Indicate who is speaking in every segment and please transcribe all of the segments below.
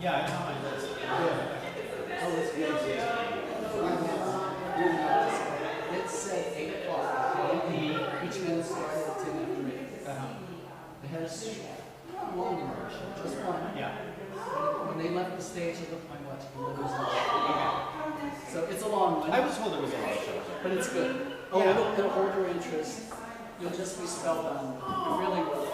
Speaker 1: Yeah, I know my list.
Speaker 2: Oh, it's good. It said 8 o'clock, which means started at 10 after 8. It has not long immersion, just one.
Speaker 1: Yeah.
Speaker 2: When they left the stage, I looked at my watch and there was no. So it's a long one.
Speaker 1: I was told it was a long show.
Speaker 2: But it's good. Oh,
Speaker 1: Yeah.
Speaker 2: it'll hold your interest. You'll just be spellbound. You really will.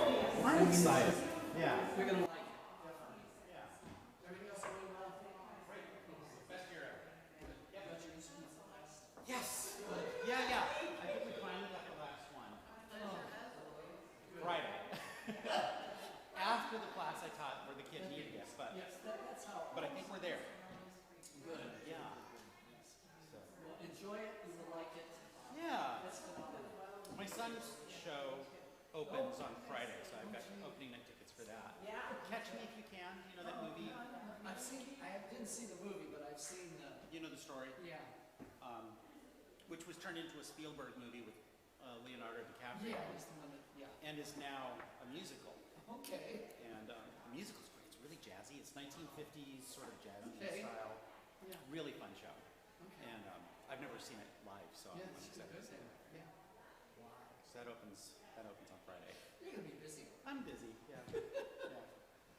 Speaker 1: I'm excited. Yeah.
Speaker 2: You're going to like it. Definitely. Yeah. Everything else going well?
Speaker 1: Great. Best year ever.
Speaker 2: Got your instruments at last?
Speaker 1: Yes. Yeah. I think we finally got the last one. Friday. After the class I taught where the kid needed it, but
Speaker 2: Yes, that's how.
Speaker 1: I think we're there.
Speaker 2: Good.
Speaker 1: Yeah. So.
Speaker 2: Well, enjoy it. You will like it.
Speaker 1: Yeah.
Speaker 2: That's phenomenal.
Speaker 1: My son's show opens on Friday, so I've got opening night tickets for that.
Speaker 2: Yeah.
Speaker 1: Catch Me If You Can. You know that movie?
Speaker 2: I've seen. I didn't see the movie, but I've seen.
Speaker 1: You know the story?
Speaker 2: Yeah.
Speaker 1: Which was turned into a Spielberg movie with Leonardo DiCaprio.
Speaker 2: Yeah. He's the one that. Yeah.
Speaker 1: And is now a musical.
Speaker 2: Okay.
Speaker 1: And the musical's great. It's really jazzy. It's 1950s sort of jazzy
Speaker 2: Okay.
Speaker 1: style.
Speaker 2: Yeah.
Speaker 1: Really fun show.
Speaker 2: Okay.
Speaker 1: And I've never seen it live, so
Speaker 2: Yeah,
Speaker 1: I'm
Speaker 2: it's
Speaker 1: excited to
Speaker 2: good.
Speaker 1: see it.
Speaker 2: Yeah.
Speaker 1: So that opens on Friday.
Speaker 2: You're gonna be busy.
Speaker 1: I'm busy. Yeah. Yeah.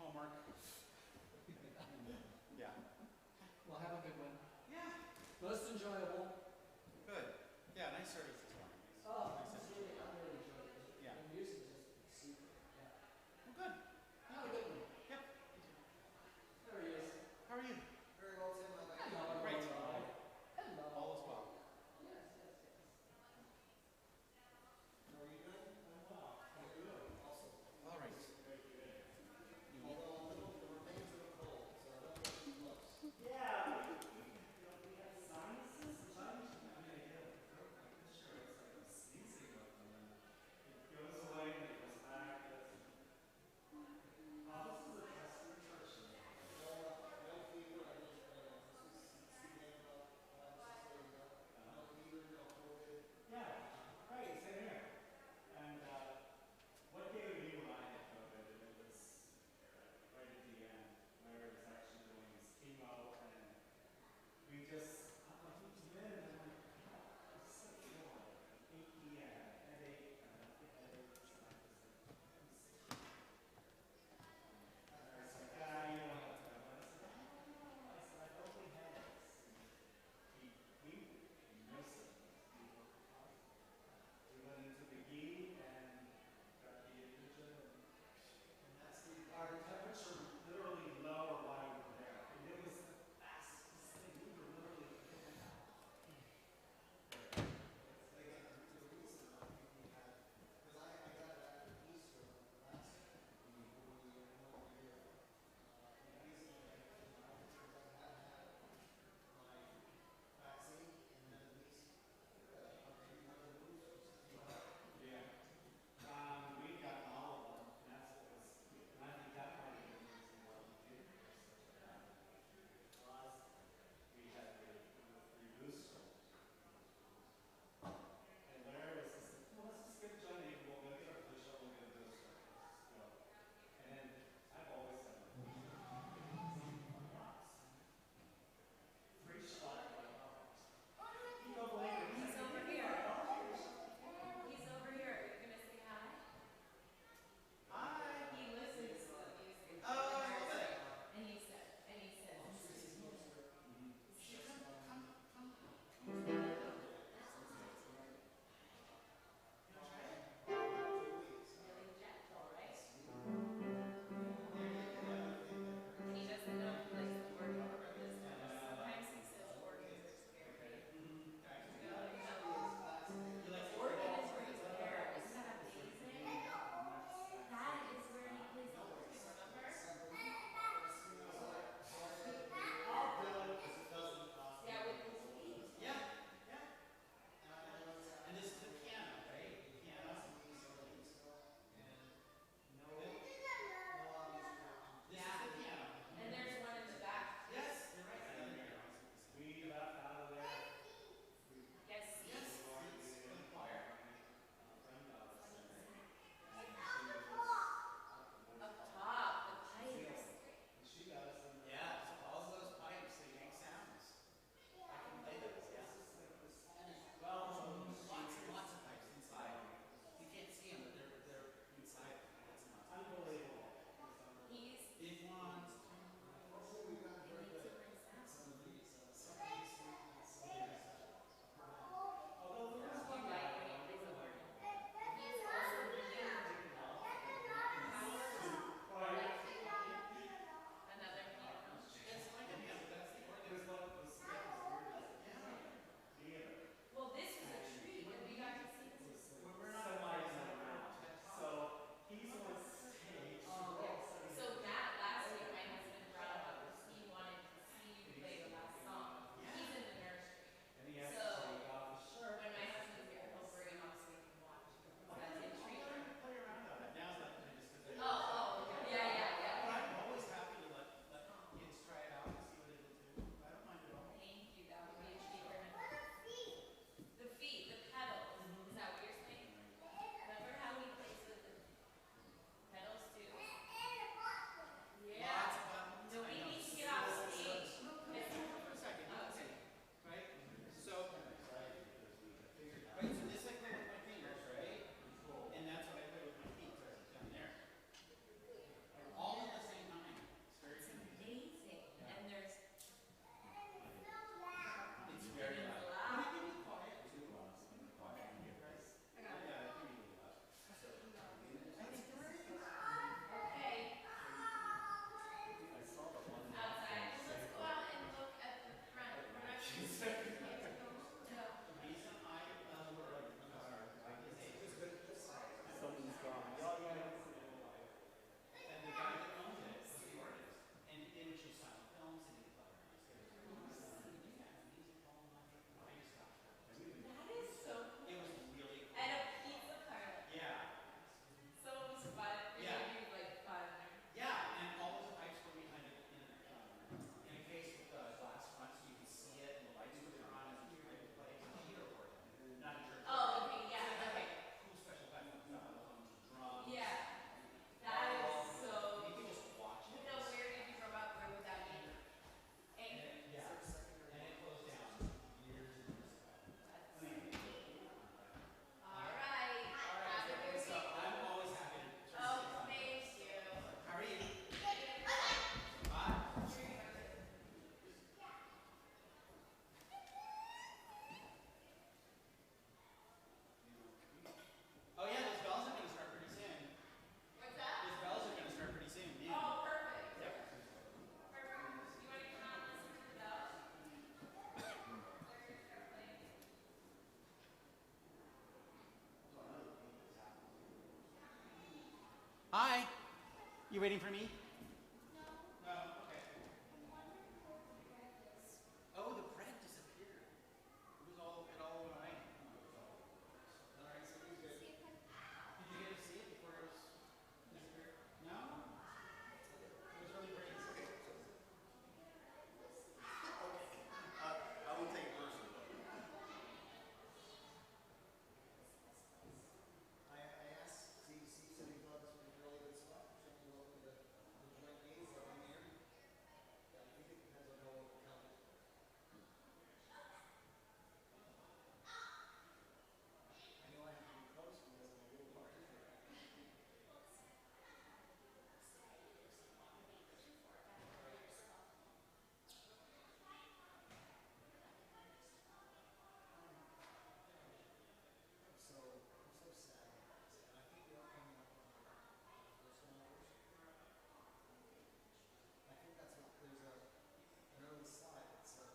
Speaker 1: Homework. Yeah.
Speaker 2: Well, have a good one.
Speaker 1: Yeah.
Speaker 2: Most enjoyable.
Speaker 1: Good. Yeah. Nice service this morning.
Speaker 2: Oh,
Speaker 1: Nice
Speaker 2: this is really, I really enjoyed it.
Speaker 1: Yeah.
Speaker 2: The music is just super. Yeah.
Speaker 1: Well, good.
Speaker 2: Have a good one.
Speaker 1: Yep.
Speaker 2: There he is.
Speaker 1: How are you?
Speaker 2: Very well, Tim. Hello.
Speaker 1: Great.
Speaker 2: Hello.
Speaker 1: All is well.
Speaker 2: Yes, yes, yes.
Speaker 3: How are you doing?
Speaker 1: You waiting for me? No. Okay. Oh, the bread disappeared. It all went away. All right, so we good. Did you get to see it before it was disappeared? No. It was really great.
Speaker 3: I won't take it personally. I asked CPC, said he thought this was a really good spot. Something over the joint meetings that I'm here. I think it depends on how it counts. I know I have to be close because I'm a little larger. I'm so sad. And I think we are coming up on the first anniversary. I think that's what there's an early slide that says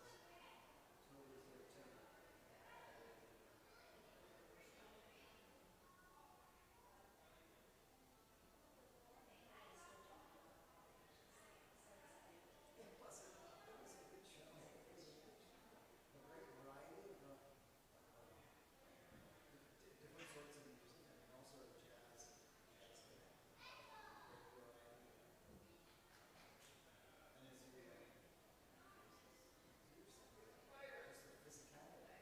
Speaker 3: totally clear too. It was a good show. It was a great variety of different sorts of music. I mean, also jazz. Jazz great variety. And as you just the physicality.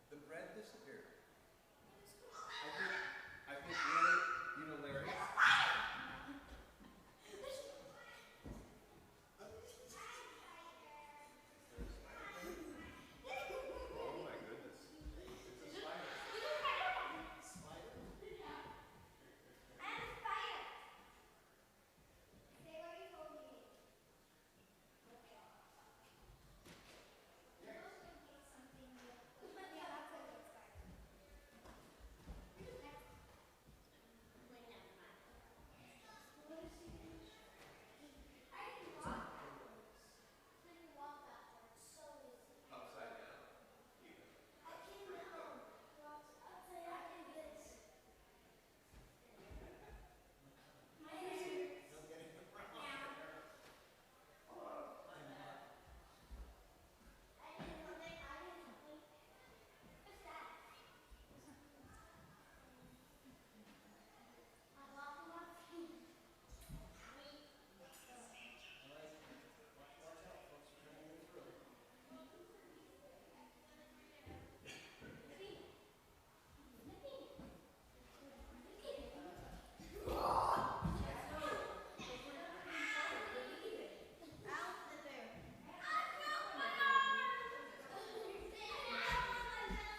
Speaker 3: The bread disappeared. I think Larry. Oh my goodness. It's a spider. Spider? Upside down.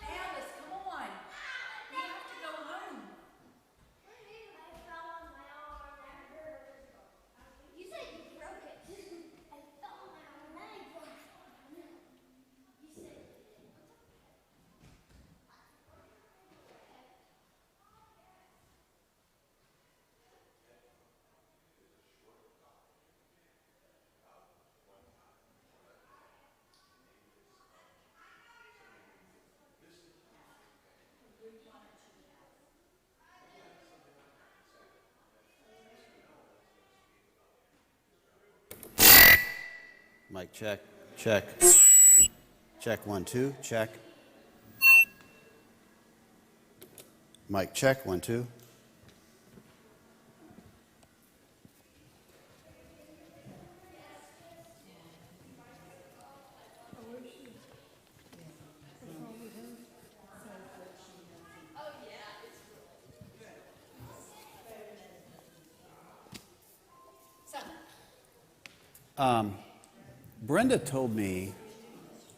Speaker 4: Alice, come on. We have to go home.
Speaker 5: You said you broke it. I fell down and then I broke it. You said
Speaker 3: Mic check, check. Check 1, 2, check. Mic check 1, 2. Brenda told me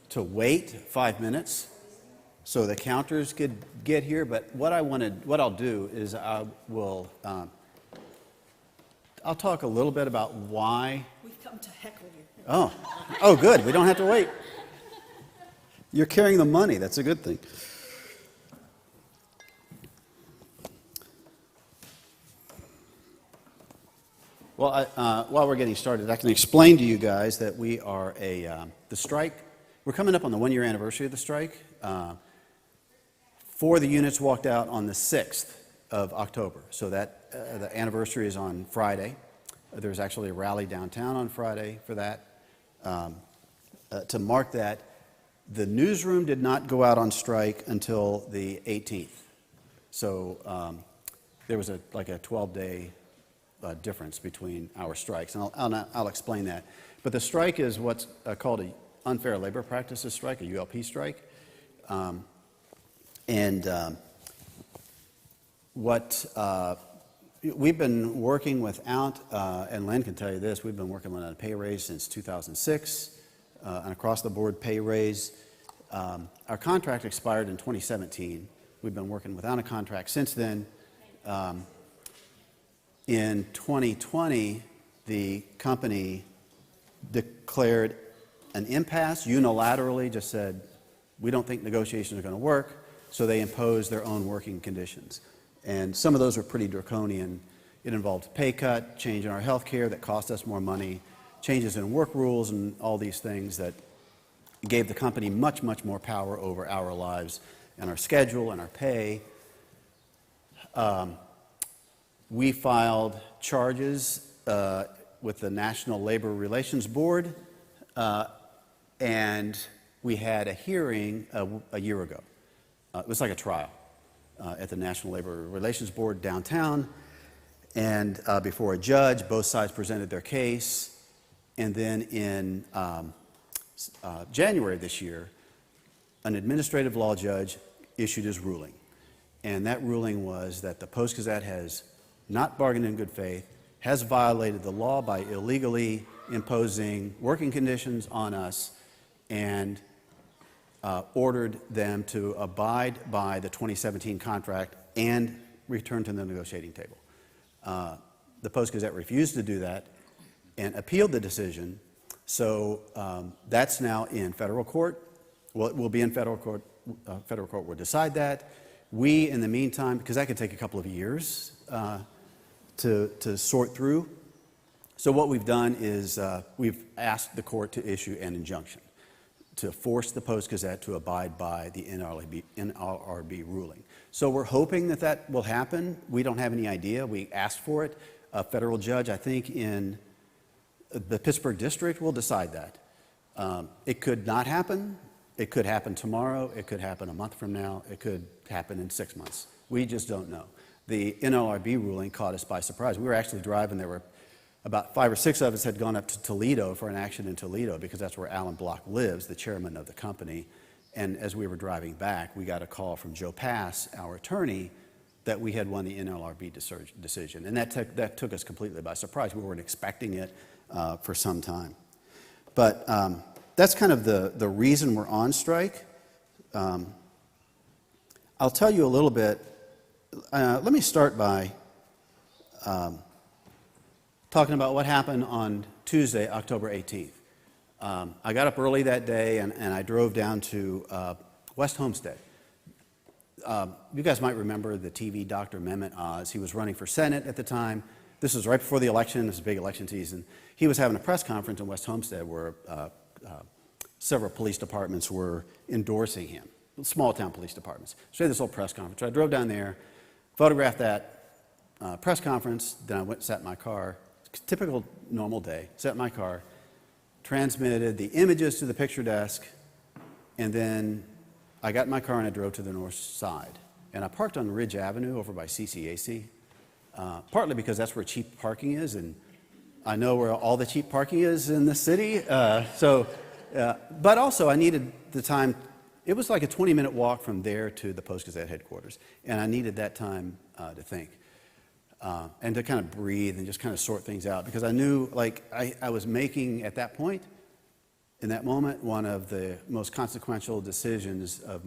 Speaker 3: to wait 5 minutes so the counters could get here, but what I'll do is I'll talk a little bit about why.
Speaker 4: We've come to heckle you.
Speaker 3: Oh, good. We don't have to wait. You're carrying the money. That's a good thing. Well, while we're getting started, I can explain to you guys that we are the strike.
Speaker 1: we're coming up on the 1-year anniversary of the strike. 4 of the units walked out on the 6th of October. So that the anniversary is on Friday. There was actually a rally downtown on Friday for that. To mark that, the newsroom did not go out on strike until the 18th. So there was like a 12-day difference between our strikes, and I'll explain that. But the strike is what's called a unfair labor practices strike, a ULP strike. What we've been working without, and Len can tell you this, we've been working on a pay raise since 2006, an across-the-board pay raise. Our contract expired in 2017. We've been working without a contract since then. In 2020, the company declared an impasse, unilaterally just said, we don't think negotiations are going to work, so they imposed their own working conditions. And some of those were pretty draconian. It involved pay cut, change in our health care that cost us more money, changes in work rules, and all these things that gave the company much, much more power over our lives and our schedule and our pay. We filed charges with the National Labor Relations Board, and we had a hearing a year ago. It was like a trial at the National Labor Relations Board downtown, and before a judge, both sides presented their case, and then in January of this year, an administrative law judge issued his ruling, and that ruling was that the Post-Gazette has not bargained in good faith, has violated the law by illegally imposing working conditions on us, and ordered them to abide by the 2017 contract and return to the negotiating table. The Post-Gazette refused to do that and appealed the decision, so that's now in federal court. Well, it will be in federal court. Federal court will decide that. We, in the meantime, because that could take a couple of years to sort through, so what we've done is we've asked the court to issue an injunction to force the Post-Gazette to abide by the NLRB ruling. So we're hoping that that will happen. We don't have any idea. We asked for it. A federal judge, I think, in the Pittsburgh district will decide that. It could not happen. It could happen tomorrow. It could happen a month from now. It could happen in 6 months. We just don't know. The NLRB ruling caught us by surprise. We were actually driving. There were about 5 or 6 of us had gone up to Toledo for an action in Toledo because that's where Alan Block lives, the chairman of the company. And as we were driving back, we got a call from Joe Pass, our attorney, that we had won the NLRB decision. And that took us completely by surprise. We weren't expecting it for some time. But that's kind of the reason we're on strike. I'll tell you a little bit. Let me start by talking about what happened on Tuesday, October 18th. I got up early that day and I drove down to West Homestead. You guys might remember the TV Dr. Mehmet Oz. He was running for Senate at the time. This was right before the election. This was big election season. He was having a press conference in West Homestead where several police departments were endorsing him, small town police departments. So he had this little press conference. So I drove down there, photographed that press conference, then I went and sat in my car. Typical normal day, sat in my car, transmitted the images to the picture desk, and then I got in my car and I drove to the north side. And I parked on Ridge Avenue over by CCAC, partly because that's where cheap parking is, and I know where all the cheap parking is in the city. But also I needed the time. It was like a 20-minute walk from there to the Post-Gazette headquarters, and I needed that time to think. And to kind of breathe and just kind of sort things out, because I knew, like, I was making, at that point, in that moment, one of the most consequential decisions of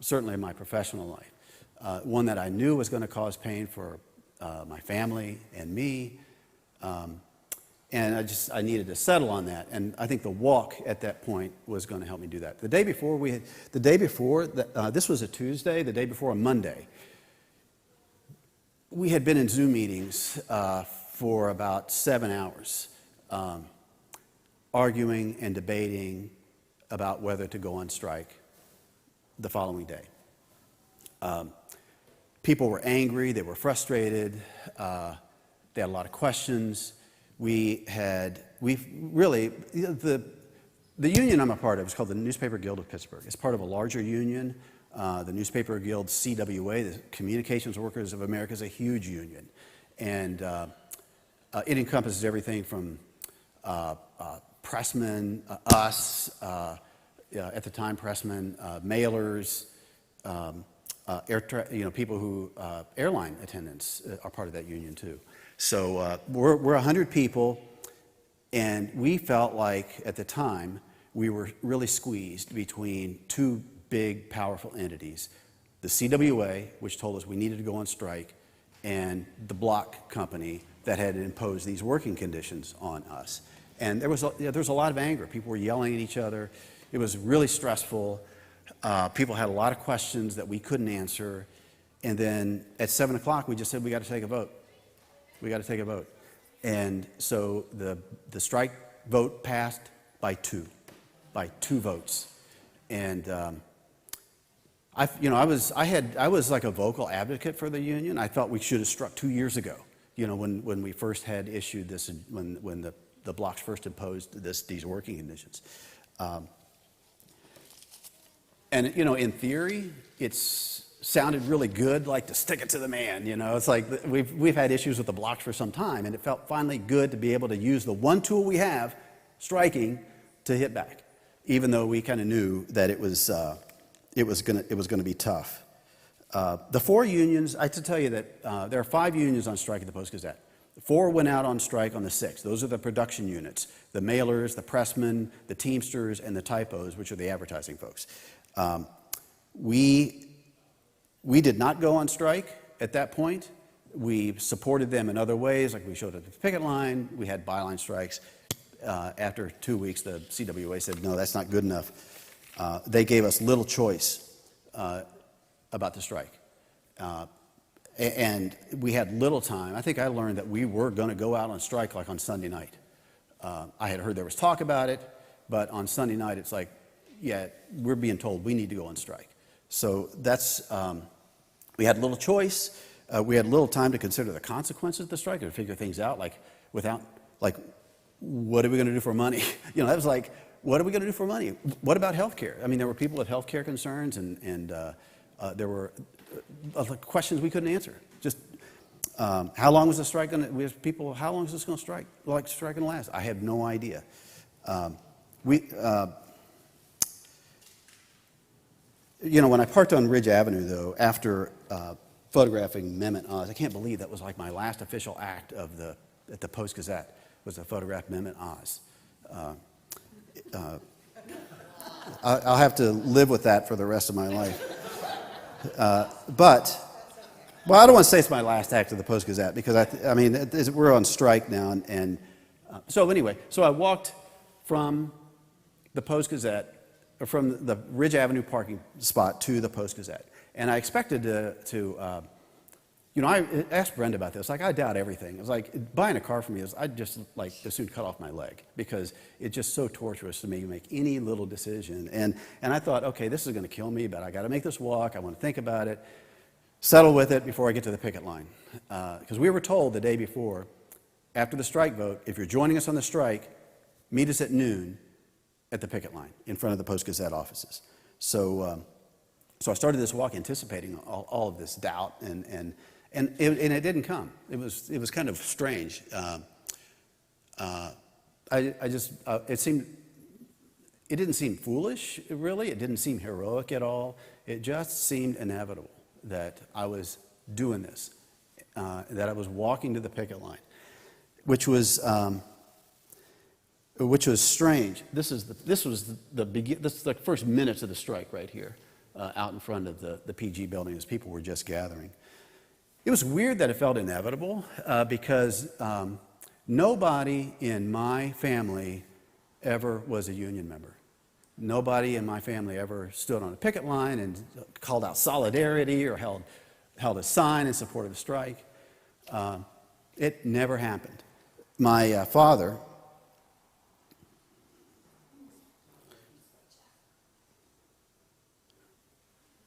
Speaker 1: certainly of my professional life. One that I knew was going to cause pain for my family and me. And I needed to settle on that. And I think the walk at that point was going to help me do that. The day before, this was a Tuesday, the day before, a Monday, we had been in Zoom meetings for about 7 hours, arguing and debating
Speaker 6: about whether to go on strike the following day. People were angry, they were frustrated, they had a lot of questions. The union I'm a part of is called the Newspaper Guild of Pittsburgh. It's part of a larger union. The Newspaper Guild, CWA, the Communications Workers of America, is a huge union. And it encompasses everything from pressmen, us, at the time pressmen, mailers, people who, airline attendants are part of that union too. So we're 100 people, and we felt like at the time we were really squeezed between two big, powerful entities, the CWA, which told us we needed to go on strike, and the block company that had imposed these working conditions on us. And there was a lot of anger. People were yelling at each other. It was really stressful. People had a lot of questions that we couldn't answer. And then at 7 o'clock, we just said, we got to take a vote. We got to take a vote. And so the strike vote passed by two votes. And I was like a vocal advocate for the union. I thought we should have struck 2 years ago, when we first had issued this, when the blocks first imposed these working conditions. And in theory, it's sounded really good, like to stick it to the man. It's like we've had issues with the blocks for some time, and it felt finally good to be able to use the one tool we have, striking, to hit back, even though we kind of knew that it was going to be tough. The four unions, I have to tell you that there are 5 unions on strike at the Post-Gazette. 4 went out on strike on the 6th. Those are the production units, the mailers, the pressmen, the Teamsters, and the typos, which are the advertising folks. We did not go on strike at that point. We supported them in other ways, like we showed up at the picket line. We had byline strikes. After 2 weeks, the CWA said, no, that's not good enough. They gave us little choice about the strike. And we had little time. I think I learned that we were going to go out on strike like on Sunday night. I had heard there was talk about it, but on Sunday night it's like, yeah, we're being told we need to go on strike. So that's, we had little choice. We had little time to consider the consequences of the strike and figure things out, what are we going to do for money? That was like, what are we going to do for money? What about health care? I mean, there were people with health care concerns, and there were questions we couldn't answer. Just how long was the strike going to? How long is this going to strike? Strike going to last? I have no idea. When I parked on Ridge Avenue, though, after photographing Mehmet Oz, I can't believe that was like my last official act at the Post-Gazette was to photograph Mehmet Oz. I'll have to live with that for the rest of my life. But I don't want to say it's my last act of the Post-Gazette because, we're on strike now. So anyway, I walked from the Post-Gazette, or from the Ridge Avenue parking spot to the Post-Gazette. And I expected I asked Brenda about this. I doubt everything. It was like, buying a car for me I'd just as soon cut off my leg because it's just so torturous to me to make any little decision. And I thought, okay, this is going to kill me, but I got to make this walk. I want to think about it, settle with it before I get to the picket line. Because we were told the day before, after the strike vote, if you're joining us on the strike, meet us at noon at the picket line in front of the Post-Gazette offices. So I started this walk anticipating all of this doubt, and it didn't come. It was kind of strange. It didn't seem foolish, really. It didn't seem heroic at all. It just seemed inevitable that I was doing this, that I was walking to the picket line, which was strange. This is the first minutes of the strike right here, out in front of the PG building as people were just gathering. It was weird that it felt inevitable because nobody in my family ever was a union member. Nobody in my family ever stood on a picket line and called out solidarity or held a sign in support of the strike. It never happened. My father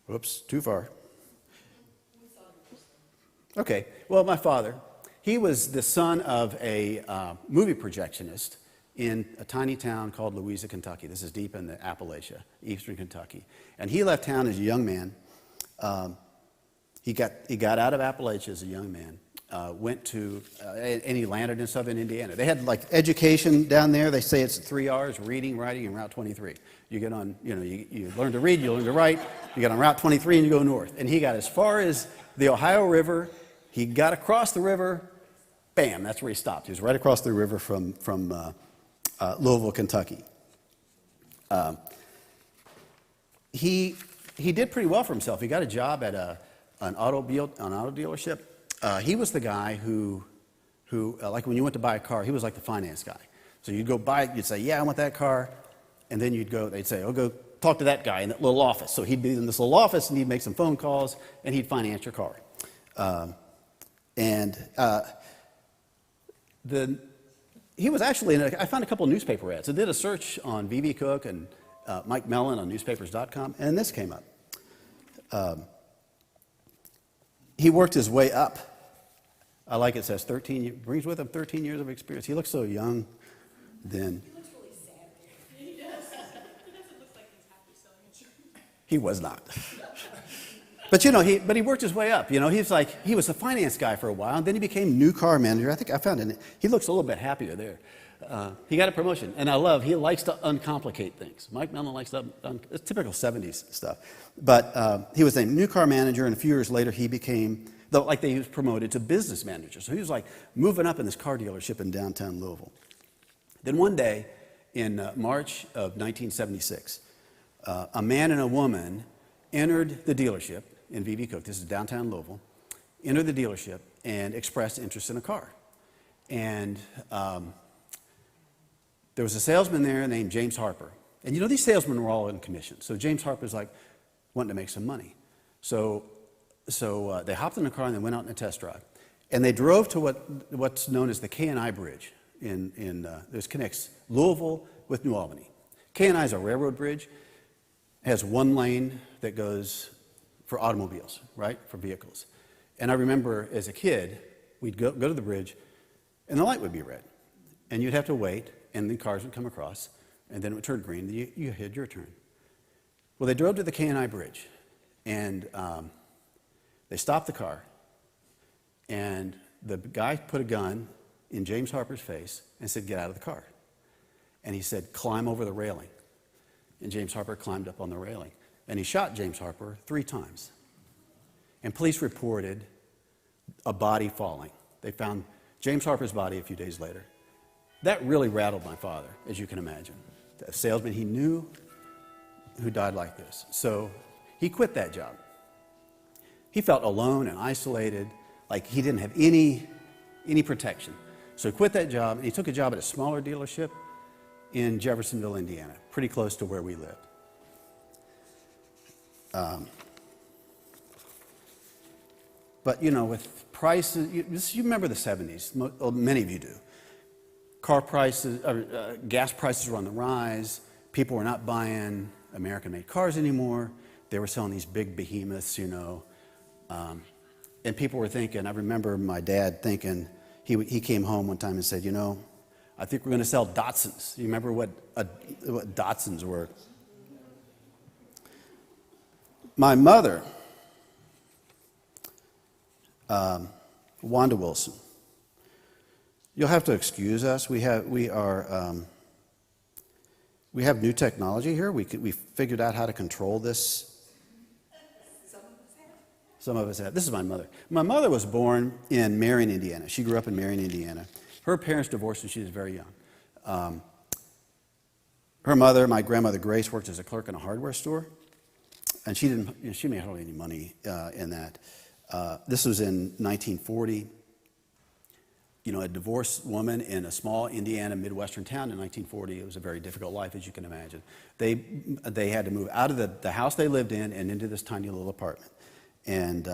Speaker 6: Whoops, too far. Okay, well, my father, he was the son of a movie projectionist in a tiny town called Louisa, Kentucky. This is deep in the Appalachia, eastern Kentucky. And he left town as a young man. He got out of Appalachia as a young man, went to, and he landed in southern Indiana. They had like education down there. They say it's 3 hours, reading, writing, and Route 23. You get on, you learn to read, you learn to write, you get on Route 23 and you go north. And he got as far as the Ohio River. He got across the river, bam, that's where he stopped. He was right across the river from Louisville, Kentucky. He did pretty well for himself. He got a job at an auto dealership. He was the guy who like when you went to buy a car, he was like the finance guy. So you'd go buy it, you'd say, yeah, I want that car. And then they'd say, oh, go talk to that guy in that little office. So he'd be in this little office and he'd make some phone calls and he'd finance your car. He was actually I found a couple of newspaper ads. I did a search on V.B. Cook and Mike Mellon on newspapers.com, and this came up. He worked his way up. I like it says brings with him 13 years of experience. He looks so young then.
Speaker 4: He looks really sad. He does. He doesn't look like he's happy selling insurance.
Speaker 6: He was not. But he worked his way up. He was a finance guy for a while, and then he became new car manager. I think I found it. He looks a little bit happier there. He got a promotion, and he likes to uncomplicate things. Mike Mellon likes to, it's typical 70s stuff. But he was a new car manager, and a few years later he became, he was promoted to business manager. So he was like moving up in this car dealership in downtown Louisville. Then one day in March of 1976, a man and a woman entered the dealership in V.B. Cook, this is downtown Louisville, entered the dealership and expressed interest in a car. And there was a salesman there named James Harper. And these salesmen were all in commission. So James Harper's like wanting to make some money. So they hopped in the car and they went out on a test drive. And they drove to what's known as the K&I Bridge. This connects Louisville with New Albany. K&I is a railroad bridge. It has one lane that goes for automobiles, right, for vehicles. And I remember as a kid, we'd go to the bridge, and the light would be red. And you'd have to wait, and the cars would come across, and then it would turn green, and you had your turn. Well, they drove to the K&I Bridge, and they stopped the car, and the guy put a gun in James Harper's face and said, get out of the car. And he said, climb over the railing. And James Harper climbed up on the railing. And he shot James Harper 3 times. And police reported a body falling. They found James Harper's body a few days later. That really rattled my father, as you can imagine. A salesman he knew who died like this. So he quit that job. He felt alone and isolated, like he didn't have any protection. So he quit that job, and he took a job at a smaller dealership in Jeffersonville, Indiana, pretty close to where we lived. But with prices, you remember the 70s, many of you do. Car prices, gas prices were on the rise. People were not buying American-made cars anymore. They were selling these big behemoths, and people were thinking, I remember my dad thinking, he came home one time and said, I think we're going to sell Datsuns. You remember what Datsuns were? My mother, Wanda Wilson, you'll have to excuse us. We have new technology here. We figured out how to control this. Some of us have. This is my mother. My mother was born in Marion, Indiana. She grew up in Marion, Indiana. Her parents divorced when she was very young. Her mother, my grandmother Grace, worked as a clerk in a hardware store, and she made hardly any money in that. This was in 1940. A divorced woman in a small Indiana Midwestern town in 1940. It was a very difficult life, as you can imagine. They had to move out of the house they lived in and into this tiny little apartment. And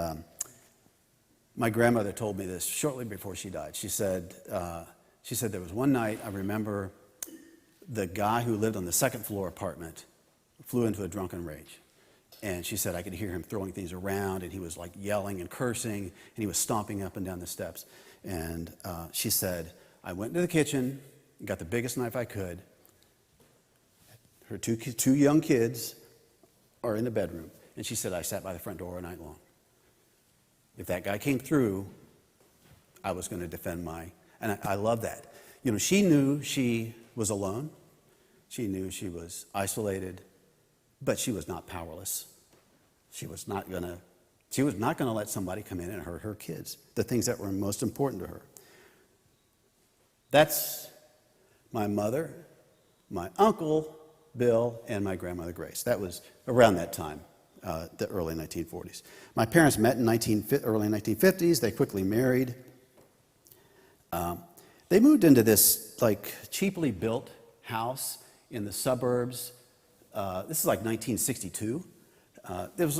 Speaker 6: my grandmother told me this shortly before she died. She said there was one night, I remember, the guy who lived on the second floor apartment flew into a drunken rage. And she said I could hear him throwing things around, and he was like yelling and cursing, and he was stomping up and down the steps. And she said, I went into the kitchen, got the biggest knife I could. Her two young kids are in the bedroom. And she said, I sat by the front door all night long. If that guy came through, I was going to defend and I love that. You know, she knew she was alone. She knew she was isolated, but she was not powerless. She was not going to let somebody come in and hurt her kids, the things that were most important to her. That's my mother, my uncle, Bill, and my grandmother, Grace. That was around that time, the early 1940s. My parents met in early 1950s. They quickly married. They moved into this like cheaply built house in the suburbs. This is like 1962.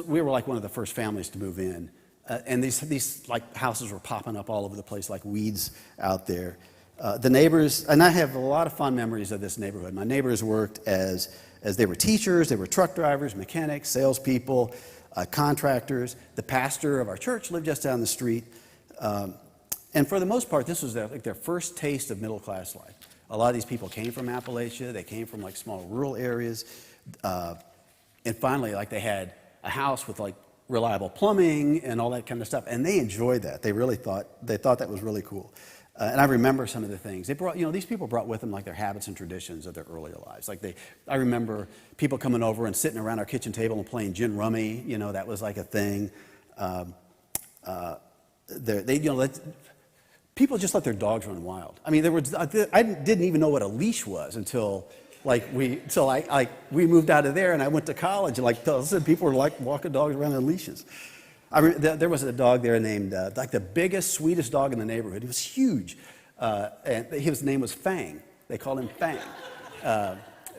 Speaker 6: We were like one of the first families to move in. And these like houses were popping up all over the place like weeds out there. The neighbors, and I have a lot of fond memories of this neighborhood. My neighbors worked as they were teachers, they were truck drivers, mechanics, salespeople, contractors. The pastor of our church lived just down the street. And for the most part, this was their first taste of middle class life. A lot of these people came from Appalachia. They came from like small rural areas. And finally, like they had a house with like reliable plumbing and all that kind of stuff. And they enjoyed that. They thought that was really cool. And I remember some of the things they brought. You know, these people brought with them like their habits and traditions of their earlier lives. I remember people coming over and sitting around our kitchen table and playing gin rummy. You know, that was like a thing. People just let their dogs run wild. I mean, I didn't even know what a leash was until we moved out of there and I went to college and people were like walking dogs around on leashes. There was a dog there named like the biggest, sweetest dog in the neighborhood. He was huge, and his name was Fang. They called him Fang,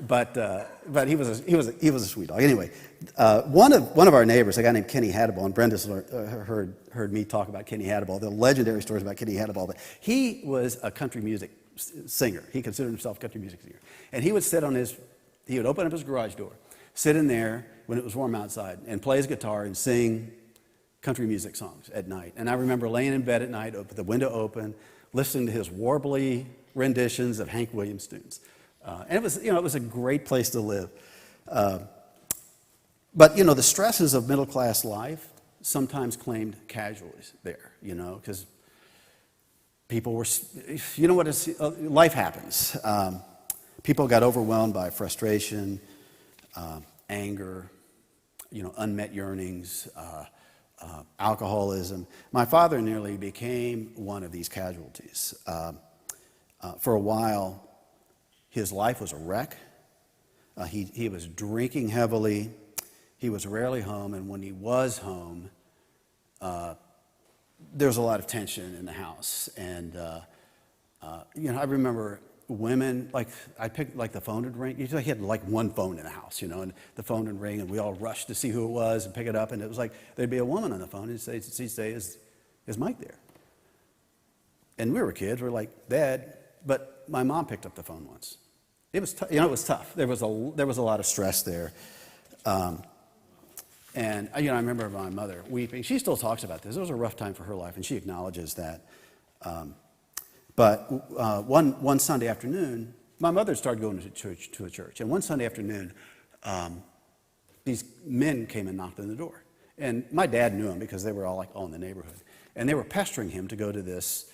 Speaker 6: but he was a sweet dog. Anyway, one of our neighbors, a guy named Kenny Hadable, and Brenda's heard me talk about Kenny Hadable, the legendary stories about Kenny Hadable. But he was a country music singer. He considered himself a country music singer, and he would open up his garage door, sit in there when it was warm outside, and play his guitar and sing country music songs at night. And I remember laying in bed at night with the window open, listening to his warbly renditions of Hank Williams tunes. And it was a great place to live. But the stresses of middle class life sometimes claimed casualties there, because people were, life happens. People got overwhelmed by frustration, anger, unmet yearnings, alcoholism. My father nearly became one of these casualties. For a while, his life was a wreck. He was drinking heavily. He was rarely home, and when he was home, there was a lot of tension in the house. And I remember women, I picked the phone would ring. He had one phone in the house, and the phone would ring, and we all rushed to see who it was and pick it up, and it was like there'd be a woman on the phone, and she'd say, "Is Mike there?" And we were kids, we're like, "Dad," but my mom picked up the phone once. It was it was tough. There was a lot of stress there, and I remember my mother weeping. She still talks about this. It was a rough time for her life, and she acknowledges that. But one Sunday afternoon, my mother started going to a church. And one Sunday afternoon, these men came and knocked on the door. And my dad knew them because they were all in the neighborhood. And they were pestering him to go to this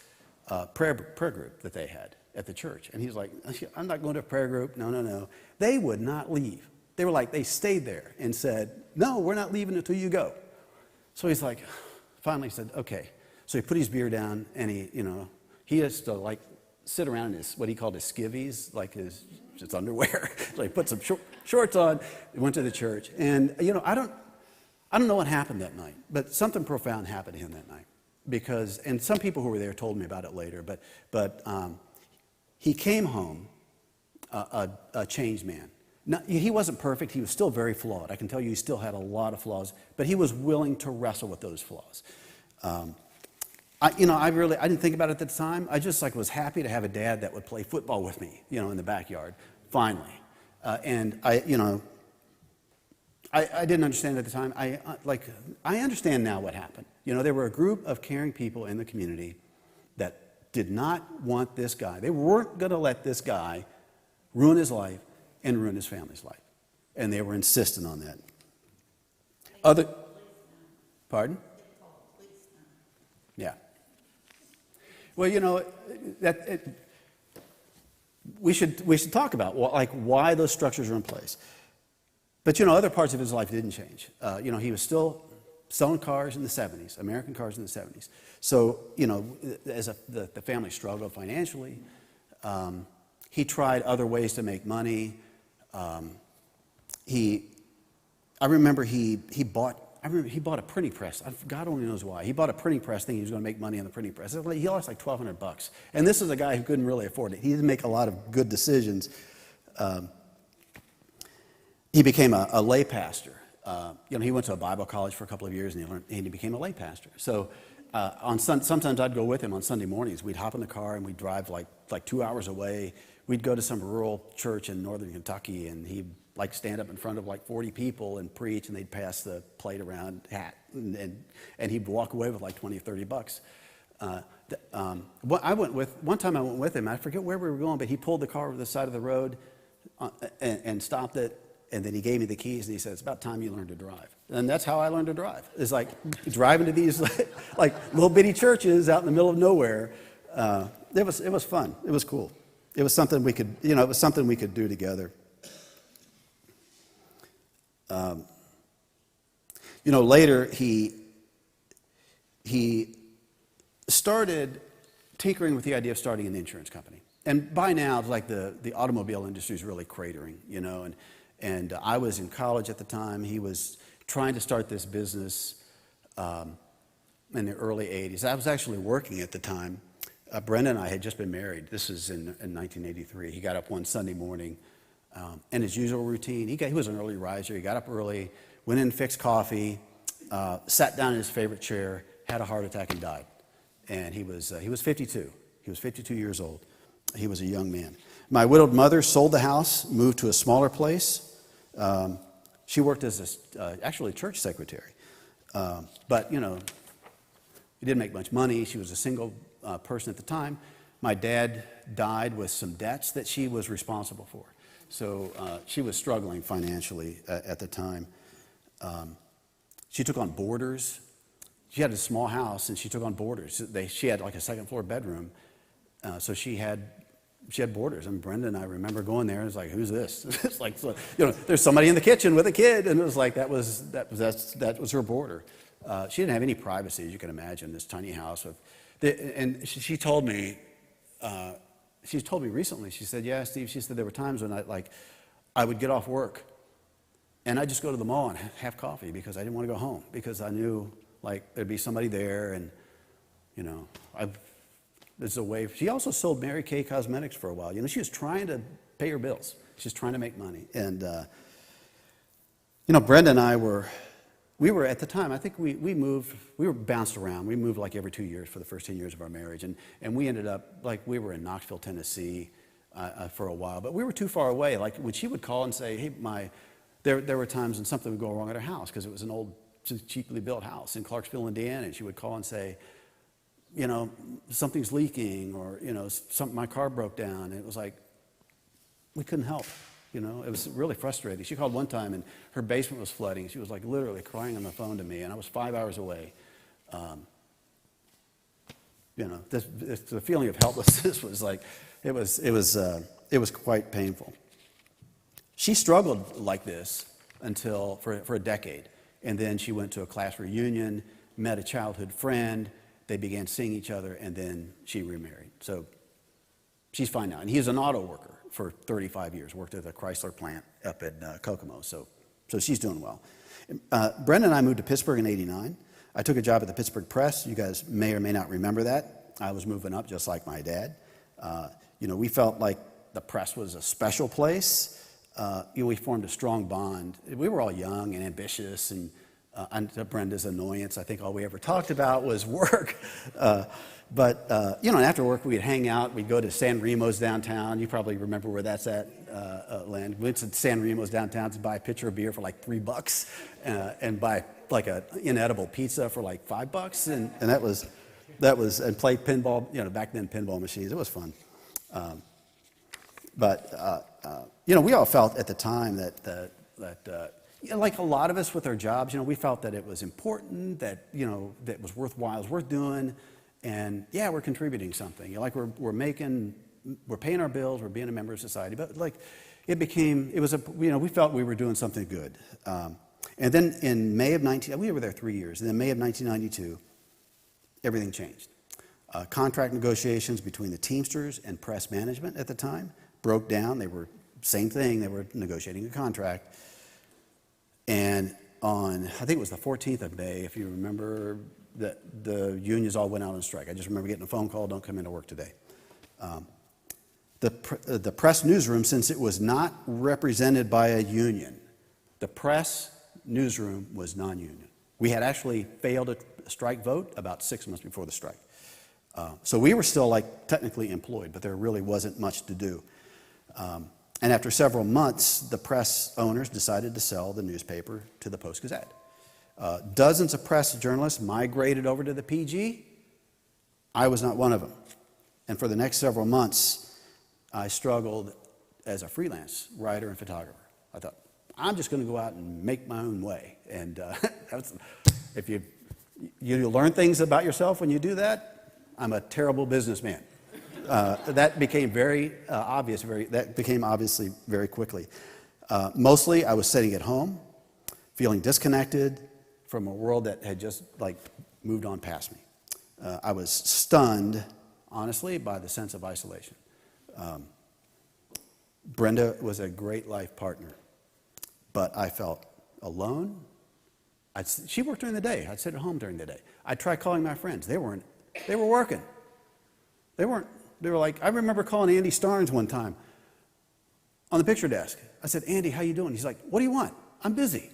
Speaker 6: prayer group that they had at the church. And he's like, "I'm not going to a prayer group. No. They would not leave. They stayed there and said, "No, we're not leaving until you go." So he's finally said, "Okay." So he put his beer down and he used to sit around in what he called his skivvies, his underwear. So he put some shorts on, went to the church. And, I don't know what happened that night, but something profound happened to him that night. And some people who were there told me about it later, but he came home a changed man. Now, he wasn't perfect. He was still very flawed. I can tell you he still had a lot of flaws, but he was willing to wrestle with those flaws. I didn't think about it at the time. I just was happy to have a dad that would play football with me, in the backyard, finally. And I I didn't understand at the time. I understand now what happened. You know, there were a group of caring people in the community that did not want this guy. They weren't going to let this guy ruin his life and ruin his family's life. And they were insistent on that. Other, pardon? Yeah. Well, you know, we should talk about why those structures are in place. But you know, other parts of his life didn't change. You know, he was still selling cars in the 70s, American cars in the 70s. So you know, as the family struggled financially, he tried other ways to make money. I remember he bought a printing press. God only knows why. He bought a printing press thinking he was going to make money on the printing press. He lost like $1,200. And this is a guy who couldn't really afford it. He didn't make a lot of good decisions. He became a lay pastor. You know, he went to a Bible college for a couple of years, and he became a lay pastor. So sometimes I'd go with him on Sunday mornings. We'd hop in the car and we'd drive like 2 hours away. We'd go to some rural church in northern Kentucky, and he'd like stand up in front of like 40 people and preach, and they'd pass the plate around hat, and he'd walk away with like 20 or 30 bucks. One time I went with him. I forget where we were going, but he pulled the car over the side of the road and stopped it, and then he gave me the keys, and he said, "It's about time you learned to drive." And that's how I learned to drive. It's like driving to these like little bitty churches out in the middle of nowhere. It was fun. It was cool. It was something we could, you know, it was something we could do together. You know, later he started tinkering with the idea of starting an insurance company. And by now, it's like the automobile industry is really cratering, you know. And I was in college at the time. He was trying to start this business in the early 80s. I was actually working at the time. Brenda and I had just been married. This was in 1983. He got up one Sunday morning, and his usual routine, he was an early riser. He got up early, went in, fixed coffee, sat down in his favorite chair, had a heart attack, and died. And he was 52. He was 52 years old. He was a young man. My widowed mother sold the house, moved to a smaller place. She worked as actually a church secretary. But, you know, he didn't make much money. She was a single person at the time. My dad died with some debts that she was responsible for. So she was struggling financially at the time. She took on boarders. She had a small house, and she took on boarders. She had like a second floor bedroom, so she had boarders. And Brenda and I remember going there, and it's like, who's this? It's like, so, you know, there's somebody in the kitchen with a kid, and it was like that was her boarder. She didn't have any privacy, as you can imagine. This tiny house and she told me. She's told me recently. She said, "Yeah, Steve." She said there were times when I would get off work, and I'd just go to the mall and have coffee because I didn't want to go home because I knew like there'd be somebody there, and you know, there's a way. She also sold Mary Kay Cosmetics for a while. You know, she was trying to pay her bills. She was trying to make money, and you know, Brenda and I were at the time. I think we moved. We were bounced around. We moved like every 2 years for the first 10 years of our marriage, and we ended up like we were in Knoxville, Tennessee, for a while. But we were too far away. Like when she would call and say, "Hey, there were times when something would go wrong at her house because it was an old, cheaply built house in Clarksville, Indiana," and she would call and say, you know, something's leaking, or you know, my car broke down. And it was like we couldn't help. You know, it was really frustrating. She called one time, and her basement was flooding. She was like literally crying on the phone to me, and I was 5 hours away. You know, the feeling of helplessness was like, it was quite painful. She struggled like this for a decade, and then she went to a class reunion, met a childhood friend. They began seeing each other, and then she remarried. So she's fine now, and he's an auto worker for 35 years, worked at the Chrysler plant up in Kokomo, so she's doing well. Brenda and I moved to Pittsburgh in '89. I took a job at the Pittsburgh Press. You guys may or may not remember that. I was moving up just like my dad. You know, we felt like the press was a special place. You know, we formed a strong bond. We were all young and ambitious, and And to Brenda's annoyance, I think all we ever talked about was work. You know, after work, we'd hang out. We'd go to San Remo's downtown. You probably remember where that's at, Len. We went to San Remo's downtown to buy a pitcher of beer for like $3 and buy like an inedible pizza for like $5. And that was, and play pinball, you know, back then pinball machines. It was fun. You know, we all felt at the time that you know, like a lot of us with our jobs, you know, we felt that it was important, that, you know, that it was worthwhile, it was worth doing, and yeah, we're contributing something. You know, like we're paying our bills, we're being a member of society, but like you know, we felt we were doing something good. And then in May of we were there 3 years, and then May of 1992, everything changed. Contract negotiations between the Teamsters and press management at the time broke down. They were same thing, they were negotiating a contract. And on, I think it was the 14th of May, if you remember, that the unions all went out on strike. I just remember getting a phone call, don't come into work today. The press newsroom, since it was not represented by a union, the press newsroom was non-union. We had actually failed a strike vote about 6 months before the strike. So we were still like technically employed, but there really wasn't much to do. And after several months, the press owners decided to sell the newspaper to the Post-Gazette. Dozens of press journalists migrated over to the PG. I was not one of them. And for the next several months, I struggled as a freelance writer and photographer. I thought, I'm just going to go out and make my own way. And if you learn things about yourself when you do that, I'm a terrible businessman. That became very obvious. That became obviously very quickly. Mostly, I was sitting at home, feeling disconnected from a world that had just like moved on past me. I was stunned, honestly, by the sense of isolation. Brenda was a great life partner, but I felt alone. She worked during the day. I'd sit at home during the day. I'd try calling my friends. They were working. They were like, I remember calling Andy Starnes one time on the picture desk. I said, Andy, how you doing? He's like, what do you want? I'm busy.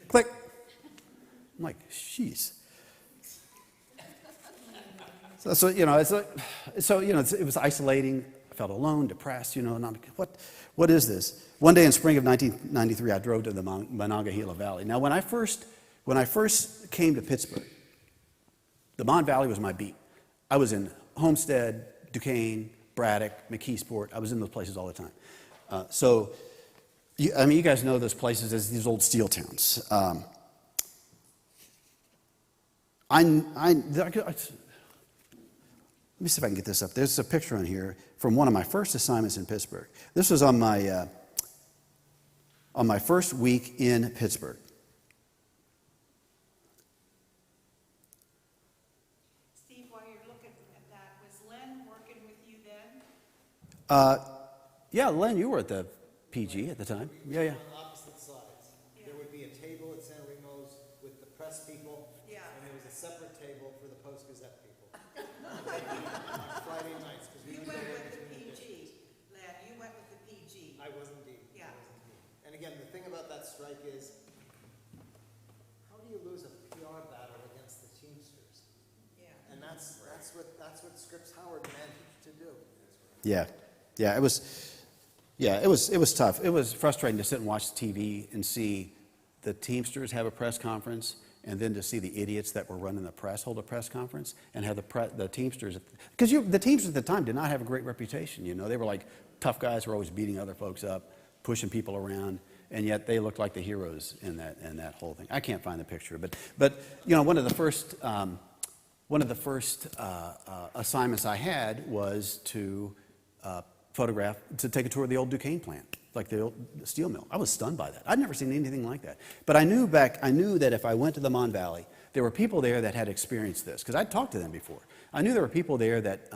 Speaker 6: Click. I'm like, jeez. So you know, it was isolating. I felt alone, depressed, you know, and I'm like, what is this? One day in spring of 1993, I drove to the Monongahela Valley. Now, when I first came to Pittsburgh, the Mon Valley was my beat. I was in Homestead, Duquesne, Braddock, McKeesport. I was in those places all the time. You guys know those places as these old steel towns. Let me see if I can get this up. There's a picture on here from one of my first assignments in Pittsburgh. This was on my first week in Pittsburgh.
Speaker 7: Steve, while you're looking at that, was Len working with you then?
Speaker 6: Yeah, Len, you were at the PG at the time. Yeah.
Speaker 3: On opposite sides.
Speaker 7: Yeah.
Speaker 3: There would be a table at San Remo's with the press people,
Speaker 7: Yeah.
Speaker 3: and there was a separate table for the Post-Gazette people. On Friday nights, because we
Speaker 7: You
Speaker 3: would
Speaker 7: went
Speaker 3: go
Speaker 7: with the
Speaker 3: between
Speaker 7: PG, Len, you went with the PG.
Speaker 3: I was indeed.
Speaker 7: Yeah.
Speaker 3: I was indeed. And again, the thing about that strike is, how do you lose a PR battle against the Teamsters?
Speaker 7: Yeah.
Speaker 3: And that's what Scripps Howard managed to do.
Speaker 6: Yeah. It was tough. It was frustrating to sit and watch TV and see the Teamsters have a press conference, and then to see the idiots that were running the press hold a press conference and have the Teamsters, because the Teamsters at the time did not have a great reputation. You know, they were like tough guys who were always beating other folks up, pushing people around, and yet they looked like the heroes in that whole thing. I can't find the picture, but you know, one of the first assignments I had was to take a tour of the old Duquesne plant, like the old steel mill. I was stunned by that. I'd never seen anything like that. But I knew that if I went to the Mon Valley, there were people there that had experienced this, because I'd talked to them before. I knew there were people there that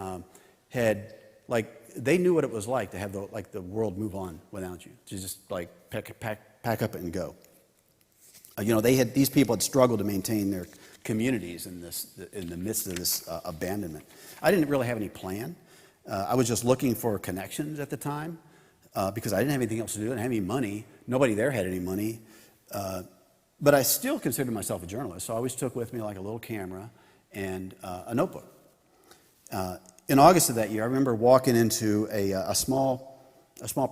Speaker 6: they knew what it was like to have the world move on without you, to just like pack up and go. You know, these people had struggled to maintain their communities in the midst of this abandonment. I didn't really have any plan. I was just looking for connections at the time because I didn't have anything else to do. I didn't have any money. Nobody there had any money. But I still considered myself a journalist, so I always took with me like a little camera and a notebook. In August of that year, I remember walking into a small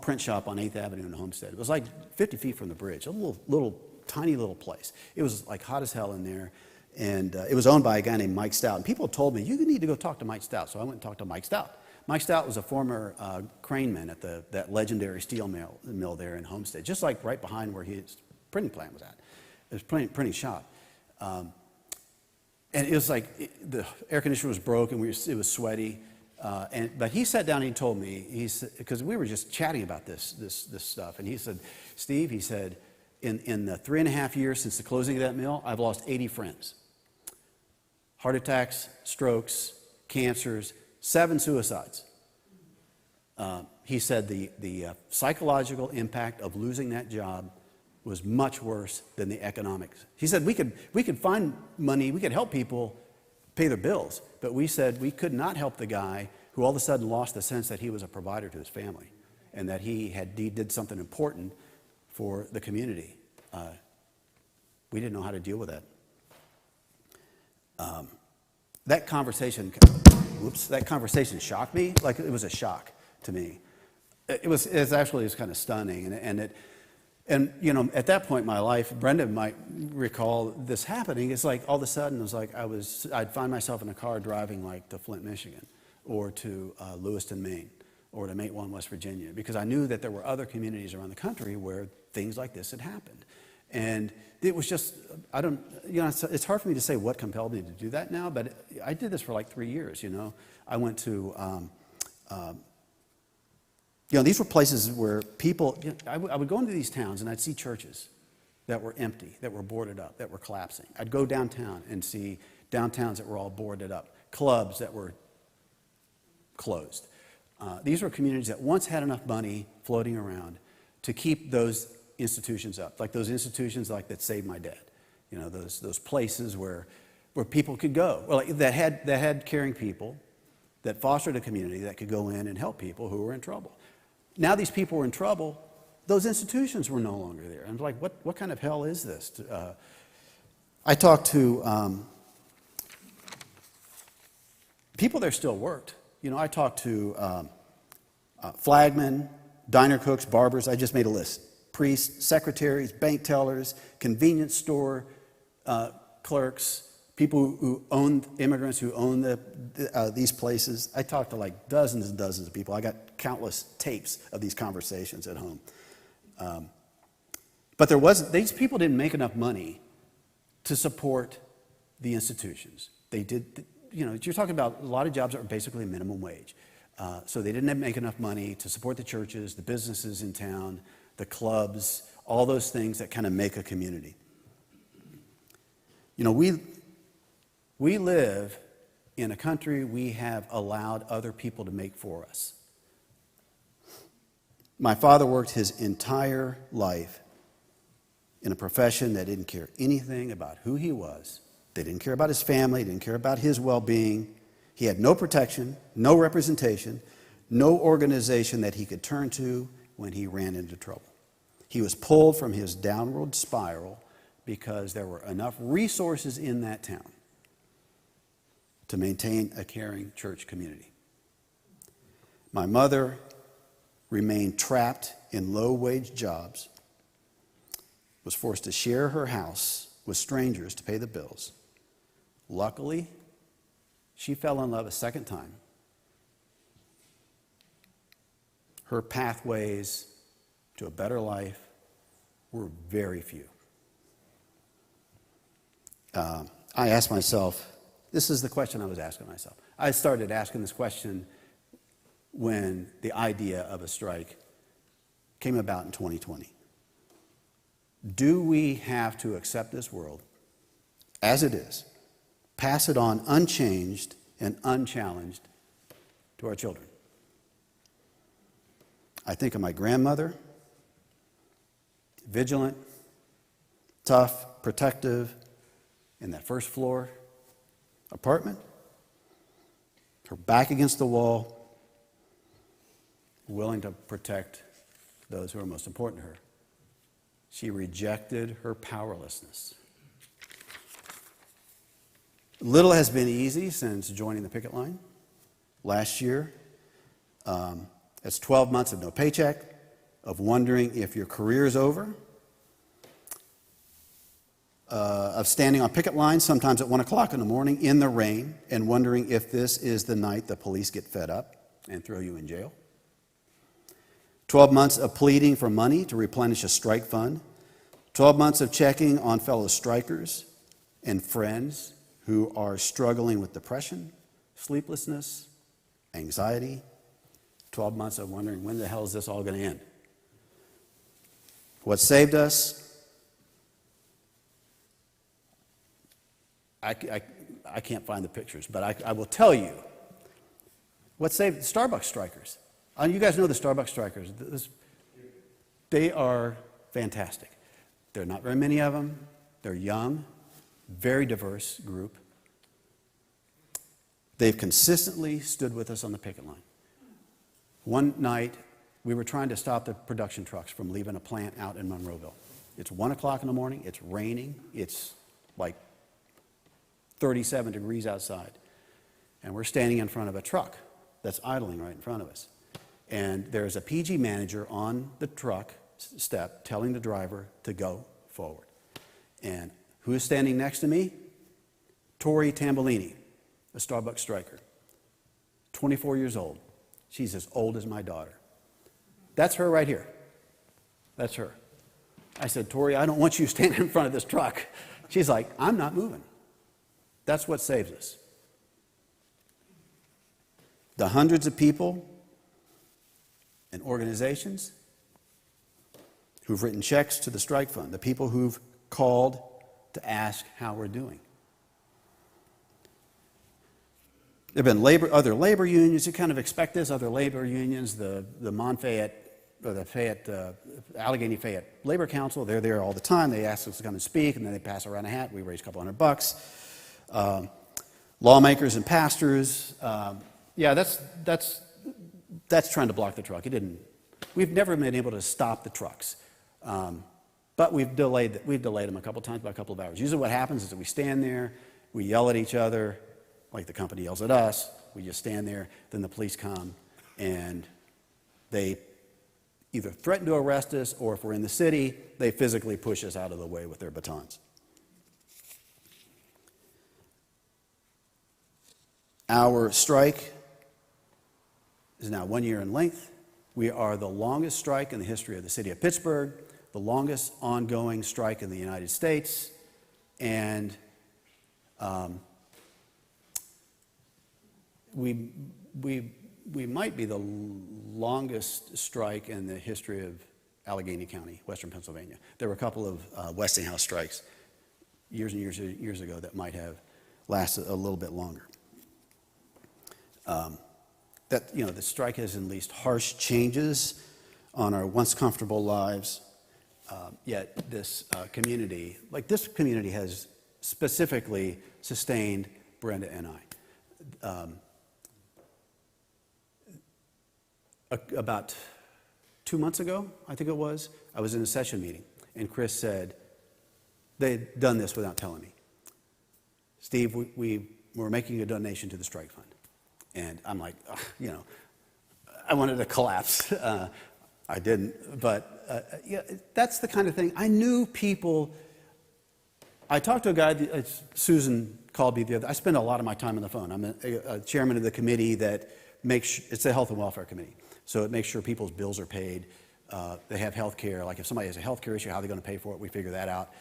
Speaker 6: print shop on 8th Avenue in Homestead. It was like 50 feet from the bridge, a tiny little place. It was like hot as hell in there, and it was owned by a guy named Mike Stout. And people told me, you need to go talk to Mike Stout. So I went and talked to Mike Stout. Mike Stout was a former craneman at that legendary steel mill there in Homestead, just like right behind where his printing plant was at. It was printing shop. And it was like the air conditioner was broken, it was sweaty. But he sat down and he told me, because we were just chatting about this stuff, and he said, Steve, he said, in the 3.5 years since the closing of that mill, I've lost 80 friends. Heart attacks, strokes, cancers, 7 suicides. He said the psychological impact of losing that job was much worse than the economics. He said we could find money, we could help people pay their bills, but we said we could not help the guy who all of a sudden lost the sense that he was a provider to his family and that he did something important for the community. We didn't know how to deal with that. That conversation shocked me. Like, it was a shock to me. It was kind of stunning, and you know, at that point in my life, Brenda might recall this happening. It's like all of a sudden, it was like I'd find myself in a car driving like to Flint, Michigan, or to Lewiston, Maine, or to Matewan, West Virginia, because I knew that there were other communities around the country where things like this had happened. And it was just, it's hard for me to say what compelled me to do that now, but I did this for like 3 years, you know. I went to, these were places where people, I would go into these towns and I'd see churches that were empty, that were boarded up, that were collapsing. I'd go downtown and see downtowns that were all boarded up, clubs that were closed. These were communities that once had enough money floating around to keep those institutions up, like those institutions like that saved my dad. You know, those places where people could go, that had caring people, that fostered a community that could go in and help people who were in trouble. Now these people were in trouble, those institutions were no longer there. And like, what kind of hell is this? I talked to people there still worked. You know, I talked to flagmen, diner cooks, barbers. I just made a list. Priests, secretaries, bank tellers, convenience store clerks, people who owned, immigrants who owned these places. I talked to like dozens and dozens of people. I got countless tapes of these conversations at home. But these people didn't make enough money to support the institutions. They did, you're talking about a lot of jobs that were basically minimum wage. So they didn't make enough money to support the churches, the businesses in town, the clubs, all those things that kind of make a community. You know, we live in a country we have allowed other people to make for us. My father worked his entire life in a profession that didn't care anything about who he was. They didn't care about his family, didn't care about his well-being. He had no protection, no representation, no organization that he could turn to when he ran into trouble. He was pulled from his downward spiral because there were enough resources in that town to maintain a caring church community. My mother remained trapped in low-wage jobs, was forced to share her house with strangers to pay the bills. Luckily, she fell in love a second time. Her pathways to a better life were very few. I asked myself, this is the question I was asking myself. I started asking this question when the idea of a strike came about in 2020. Do we have to accept this world as it is, pass it on unchanged and unchallenged to our children? I think of my grandmother, vigilant, tough, protective, in that first floor apartment, her back against the wall, willing to protect those who are most important to her. She rejected her powerlessness. Little has been easy since joining the picket line. Last year, it's 12 months of no paycheck, of wondering if your career is over, of standing on picket lines sometimes at 1 o'clock in the morning in the rain and wondering if this is the night the police get fed up and throw you in jail. 12 months of pleading for money to replenish a strike fund. 12 months of checking on fellow strikers and friends who are struggling with depression, sleeplessness, anxiety. 12 months of wondering, when the hell is this all going to end? What saved us? I can't find the pictures, but I will tell you what saved the Starbucks strikers. You guys know the Starbucks strikers. They are fantastic. There are not very many of them. They're young, very diverse group. They've consistently stood with us on the picket line. One night, we were trying to stop the production trucks from leaving a plant out in Monroeville. It's 1 o'clock in the morning. It's raining. It's like 37 degrees outside. And we're standing in front of a truck that's idling right in front of us. And there's a PG manager on the truck step telling the driver to go forward. And who is standing next to me? Tori Tambellini, a Starbucks striker, 24 years old. She's as old as my daughter. That's her right here. That's her. I said, Tori, I don't want you standing in front of this truck. She's like, I'm not moving. That's what saves us. The hundreds of people and organizations who've written checks to the strike fund, the people who've called to ask how we're doing. There have been other labor unions. You kind of expect this. Other labor unions, the Allegheny Fayette Labor Council, they're there all the time. They ask us to come and speak, and then they pass around a hat. We raise a couple $100. Lawmakers and pastors. That's trying to block the truck. We've never been able to stop the trucks. But we've delayed them a couple times by a couple of hours. Usually what happens is that we stand there, we yell at each other, like the company yells at us. We just stand there. Then the police come, and they either threaten to arrest us, or if we're in the city, they physically push us out of the way with their batons. Our strike is now 1 year in length. We are the longest strike in the history of the city of Pittsburgh, the longest ongoing strike in the United States, and we might be the longest strike in the history of Allegheny County, Western Pennsylvania. There were a couple of Westinghouse strikes years and years ago that might have lasted a little bit longer. The strike has unleashed harsh changes on our once comfortable lives. Yet this community has specifically sustained Brenda and I. About 2 months ago, I think it was, I was in a session meeting, and Chris said, they'd done this without telling me. Steve, we were making a donation to the strike fund. And I'm like, I wanted to collapse. I didn't, but that's the kind of thing. I knew people. I talked to a guy, Susan called me the other. I spend a lot of my time on the phone. I'm a chairman of the committee that it's the Health and Welfare Committee. So it makes sure people's bills are paid. They have health care. Like if somebody has a health care issue, how are they going to pay for it? We figure that out.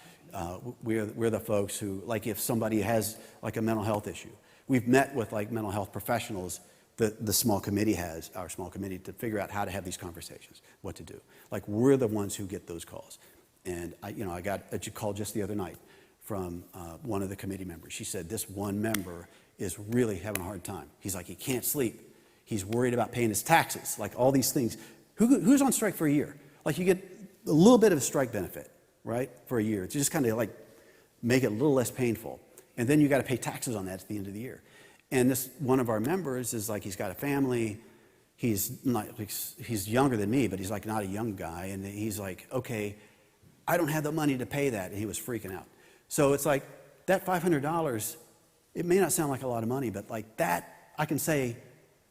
Speaker 6: We're the folks who, like if somebody has like a mental health issue, we've met with like mental health professionals that our small committee, to figure out how to have these conversations, what to do. Like we're the ones who get those calls. And I got a call just the other night from one of the committee members. She said this one member is really having a hard time. He's like, he can't sleep. He's worried about paying his taxes, like all these things. Who's on strike for a year? Like you get a little bit of strike benefit, right, for a year. It's just kind of like make it a little less painful. And then you got to pay taxes on that at the end of the year. And this one of our members is like, he's got a family. He's younger than me, but he's like not a young guy. And he's like, okay, I don't have the money to pay that. And he was freaking out. So it's like that $500, it may not sound like a lot of money, but like that, I can say,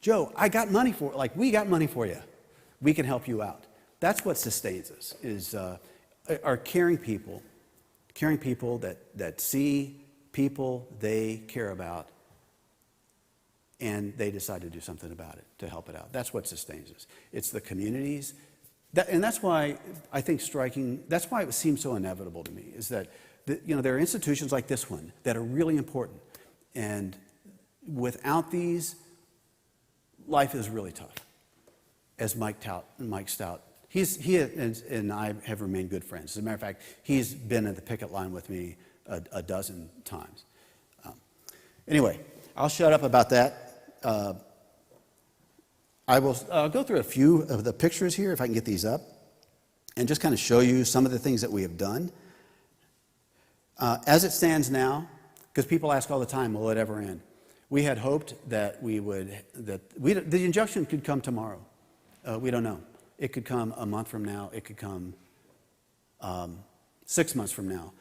Speaker 6: Joe, I got money for it. Like, we got money for you. We can help you out. That's what sustains us, is are caring people that see people they care about, and they decide to do something about it, to help it out. That's what sustains us. It's the communities. And that's why I think that's why it seems so inevitable to me, is that there are institutions like this one that are really important. And without these, life is really tough. As Mike Stout, he and I have remained good friends. As a matter of fact, he's been at the picket line with me a dozen times. Anyway, I'll shut up about that. I'll go through a few of the pictures here, if I can get these up, and just kind of show you some of the things that we have done. As it stands now, because people ask all the time, will it ever end? We had hoped that the injunction could come tomorrow. We don't know. It could come a month from now. It could come 6 months from now.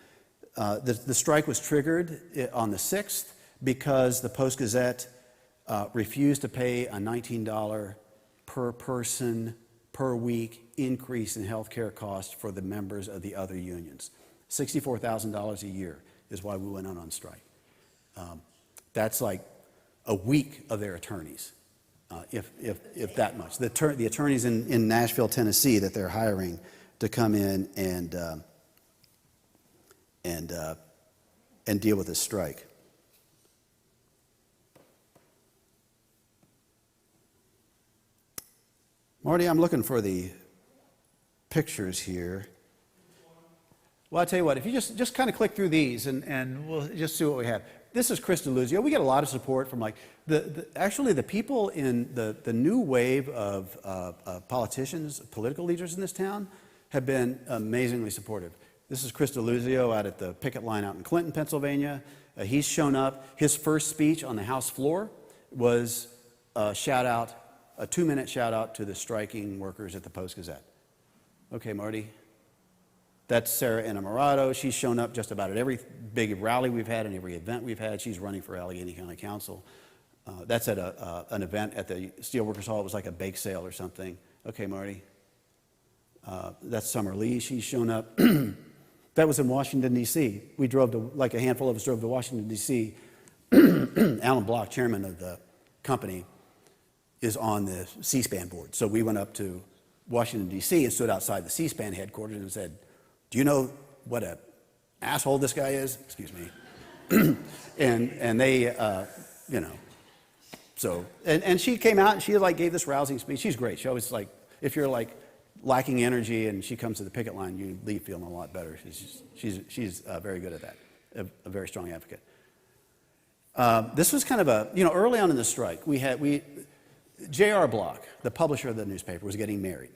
Speaker 6: The strike was triggered on the 6th because the Post-Gazette refused to pay a $19 per person per week increase in health care costs for the members of the other unions. $64,000 a year is why we went on strike. That's like a week of their attorneys, if that much. The attorneys in Nashville, Tennessee, that they're hiring to come in and deal with this strike. Marty, I'm looking for the pictures here. Well, I'll tell you what, if you just kind of click through these and we'll just see what we have. This is Chris DeLuzio. We get a lot of support from actually the people in the new wave of politicians, political leaders in this town have been amazingly supportive. This is Chris DeLuzio out at the picket line out in Clinton, Pennsylvania. He's shown up. His first speech on the House floor was a 2-minute shout out to the striking workers at the Post-Gazette. Okay, Marty. That's Sarah Innamorato. She's shown up just about at every big rally we've had and every event we've had. She's running for Allegheny County Council. That's at an event at the Steelworkers Hall. It was like a bake sale or something. Okay, Marty. That's Summer Lee. She's shown up. That was in Washington, D.C. We drove to, like a handful of us drove to Washington, D.C. Alan Block, chairman of the company, is on the C-SPAN board. So we went up to Washington, D.C. and stood outside the C-SPAN headquarters and said, do you know what an asshole this guy is? Excuse me. and they, so, and she came out and she gave this rousing speech. She's great. She always if you're lacking energy and she comes to the picket line, you leave feeling a lot better. She's very good at that, a very strong advocate. This was kind of early on in the strike, J.R. Block, the publisher of the newspaper, was getting married.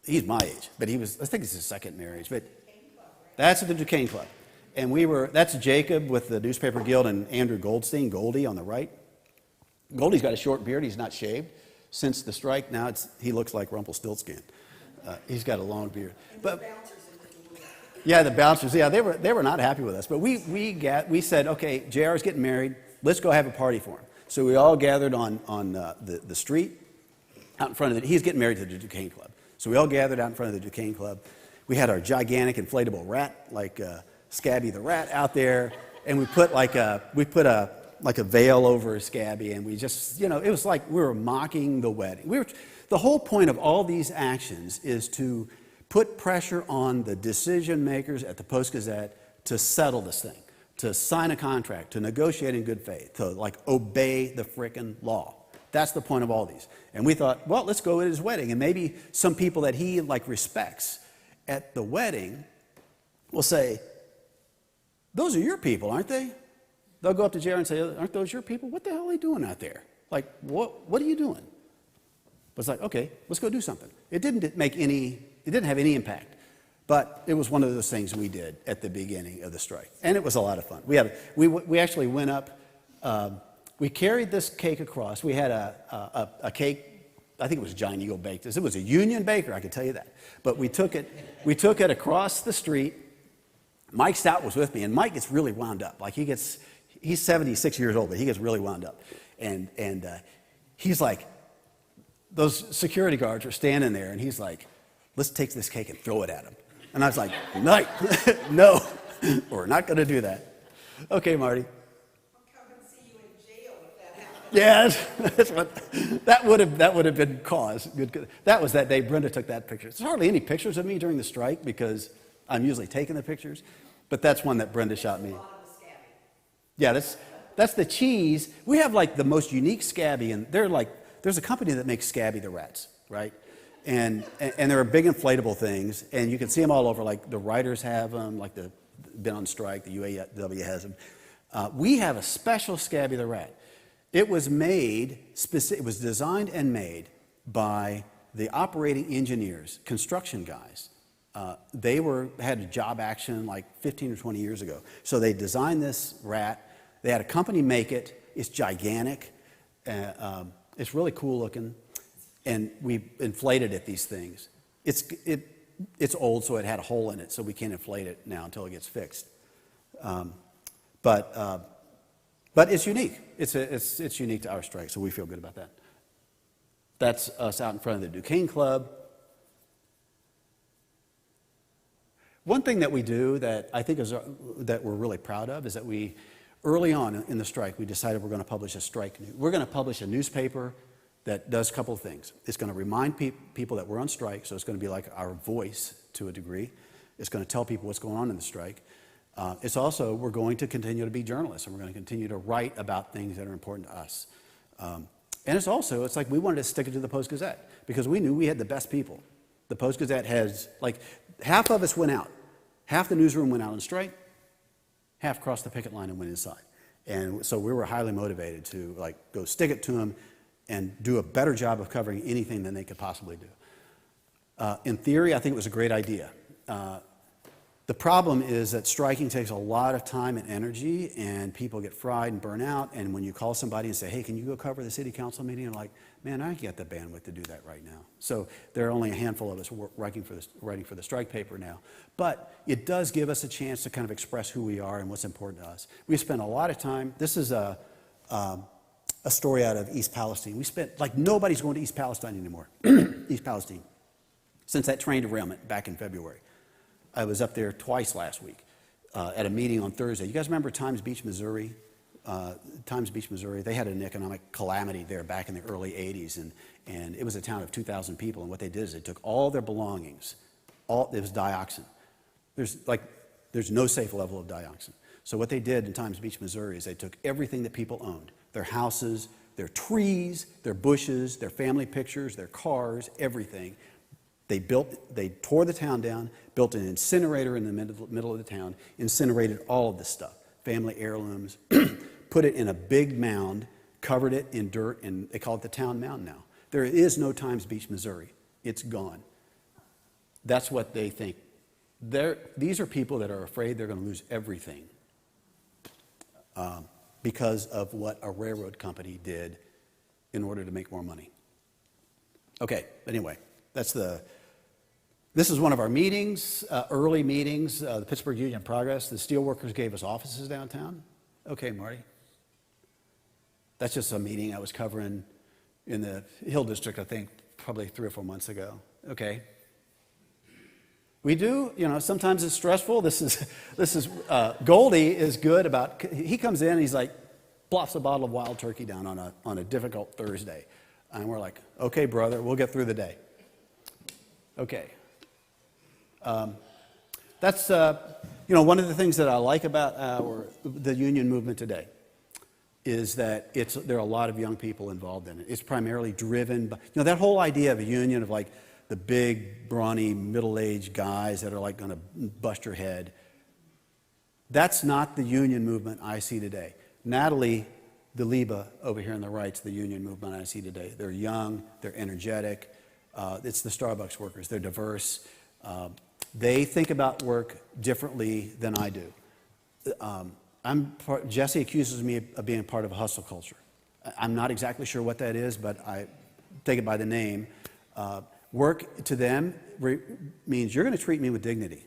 Speaker 6: He's my age, but I think it's his second marriage, but that's at the Duquesne Club. And that's Jacob with the Newspaper Guild and Andrew Goldstein, Goldie on the right. Goldie's got a short beard, he's not shaved. Since the strike, now he looks like Rumpelstiltskin. He's got a long beard. But the bouncers, they were not happy with us. But we said, okay, JR's getting married, let's go have a party for him. So we all gathered on the street out in front of he's getting married to the Duquesne Club. So we all gathered out in front of the Duquesne Club. We had our gigantic inflatable rat, like Scabby the rat, out there, and we put a veil over Scabby, and we just, it was like we were mocking the wedding. The whole point of all these actions is to put pressure on the decision makers at the Post-Gazette to settle this thing, to sign a contract, to negotiate in good faith, to obey the frickin' law. That's the point of all these. And we thought, well, let's go at his wedding. And maybe some people that he respects at the wedding will say, those are your people, aren't they? They'll go up to JR and say, aren't those your people? What the hell are they doing out there? What are you doing? But it's okay, let's go do something. It didn't have any impact. But it was one of those things we did at the beginning of the strike. And it was a lot of fun. We actually went up, we carried this cake across. We had a cake I think it was Giant Eagle baked this. It was a union baker, I can tell you that. But we took it across the street. Mike Stout was with me, and Mike gets really wound up. Like he's 76 years old, but he gets really wound up. And he's like, those security guards were standing there, and he's like, let's take this cake and throw it at him. And I was like, no, we're not going to do that. Okay, Marty.
Speaker 7: I'll come and see you in jail if that happens.
Speaker 6: Yeah, that would have been cause. Good. That was that day Brenda took that picture. There's hardly any pictures of me during the strike because I'm usually taking the pictures, but that's one that Brenda shot me. Yeah, that's the cheese. We have like the most unique Scabby, and there's a company that makes Scabby the rats, right? And there are big inflatable things, and you can see them all over. Like the writers have them, like been on strike, the UAW has them. We have a special Scabby the rat. It was it was designed and made by the operating engineers, construction guys. They had a job action like 15 or 20 years ago. So they designed this rat. They had a company make it. It's gigantic. It's really cool looking. And we inflated it, these things. It's old, so it had a hole in it, so we can't inflate it now until it gets fixed. But it's unique. It's unique to our strike, so we feel good about that. That's us out in front of the Duquesne Club. One thing that we do that I think that we're really proud of is that early on in the strike, we decided we're going to publish we're going to publish a newspaper that does a couple of things. It's going to remind people that we're on strike, so it's going to be like our voice to a degree. It's going to tell people what's going on in the strike. We're going to continue to be journalists, and we're going to continue to write about things that are important to us. And it's like we wanted to stick it to the Post-Gazette because we knew we had the best people. The Post-Gazette has, like, half of us went out. Half the newsroom went out on strike, half crossed the picket line and went inside. And so we were highly motivated to, like, go stick it to them and do a better job of covering anything than they could possibly do. In theory, I think it was a great idea. The problem is that striking takes a lot of time and energy, and people get fried and burn out. And when you call somebody and say, hey, can you go cover the city council meeting? And like, man, I ain't got the bandwidth to do that right now. So there are only a handful of us writing for the strike paper now. But it does give us a chance to kind of express who we are and what's important to us. We spent a lot of time. This is a story out of East Palestine. We spent, like, nobody's going to East Palestine anymore. East Palestine. Since that train derailment back in February. I was up there twice last week at a meeting on Thursday. You guys remember Times Beach, Missouri? Times Beach, Missouri, they had an economic calamity there back in the early 80s, and it was a town of 2,000 people, and what they did is they took all their belongings, it was dioxin. There's no safe level of dioxin. So what they did in Times Beach, Missouri is they took everything that people owned, their houses, their trees, their bushes, their family pictures, their cars, everything. They tore the town down, built an incinerator in the middle of the town, incinerated all of this stuff, family heirlooms, put it in a big mound, covered it in dirt, and they call it the town mound now. There is no Times Beach, Missouri. It's gone. That's what they think. These are people that are afraid they're going to lose everything because of what a railroad company did in order to make more money. Okay, anyway. This is one of our meetings, early meetings, the Pittsburgh Union Progress. The steelworkers gave us offices downtown. Okay, Marty. That's just a meeting I was covering in the Hill District, I think, probably 3 or 4 months ago. Okay. We do, sometimes it's stressful. This is Goldie is good about, he comes in and he's like, plops a bottle of wild turkey down on a difficult Thursday. And we're like, okay, brother, we'll get through the day. Okay. That's, one of the things that I like about the union movement today is that there are a lot of young people involved in it. It's primarily driven by, that whole idea of a union of like the big, brawny, middle-aged guys that are like going to bust your head. That's not the union movement I see today. Natalie DeLiba over here on the right's the union movement I see today. They're young, they're energetic. It's the Starbucks workers. They're diverse. They think about work differently than I do. Jesse accuses me of being part of a hustle culture. I'm not exactly sure what that is, but take it by the name. Work to them means you're going to treat me with dignity.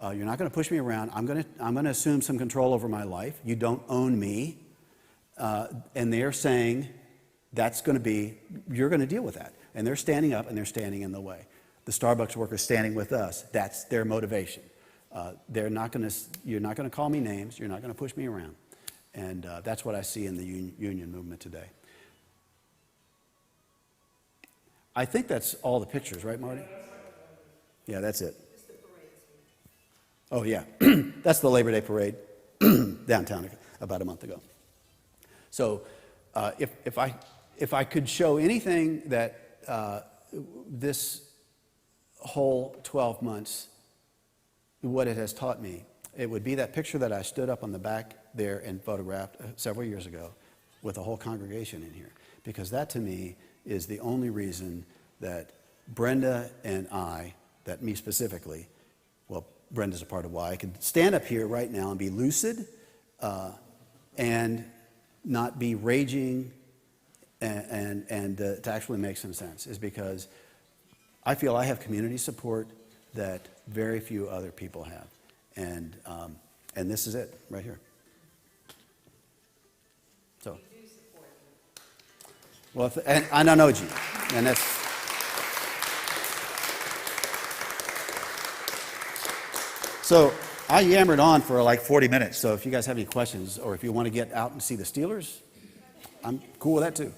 Speaker 6: You're not going to push me around. I'm going to assume some control over my life. You don't own me. And they're saying that's going to be, you're going to deal with that. And they're standing up and they're standing in the way. The Starbucks workers standing with us, that's their motivation. You're not going to call me names. You're not going to push me around. And that's what I see in the union movement today. I think that's all the pictures, right, Marty? Yeah, that's it. Oh, yeah. That's the Labor Day parade downtown about a month ago. So if I could show anything that this whole 12 months, what it has taught me, it would be that picture that I stood up on the back there and photographed several years ago with a whole congregation in here. Because that to me is the only reason that Brenda and I, that me specifically, well, Brenda's a part of why I can stand up here right now and be lucid and not be raging and to actually make some sense, is because I feel I have community support that very few other people have. And this is it right here. So, well, and I don't know you, and that's. So I yammered on for like 40 minutes. So if you guys have any questions, or if you want to get out and see the Steelers, I'm cool with that too.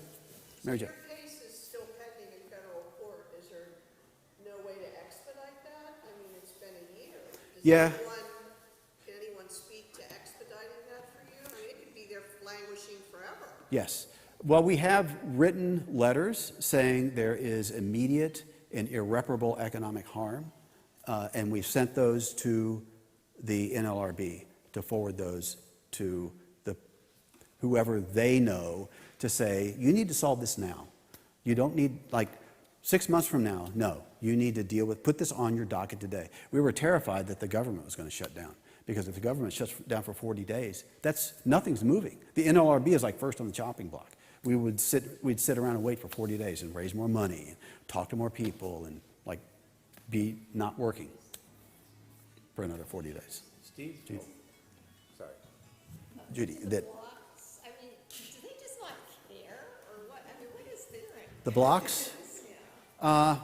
Speaker 6: Mary Jo.
Speaker 8: Your case is still pending in federal court. Is there no way to expedite that? I mean, it's been a year.
Speaker 6: Yeah.
Speaker 8: Can anyone speak to expediting that for you? I mean, it could be there languishing forever.
Speaker 6: Yes. Well, we have written letters saying there is immediate and irreparable economic harm, and we've sent those to the NLRB to forward those to whoever they know to say, you need to solve this now. You don't need, like, 6 months from now. No, you need to put this on your docket today. We were terrified that the government was going to shut down, because if the government shuts down for 40 days, nothing's moving. The NLRB is like first on the chopping block. We'd sit around and wait for 40 days and raise more money and talk to more people and like be not working for another 40 days.
Speaker 9: Steve?
Speaker 6: Judy.
Speaker 9: Sorry.
Speaker 6: Judy,
Speaker 5: The blocks, I mean, do they just not care, or what? I mean, what is there?
Speaker 6: the blocks?
Speaker 5: Yeah.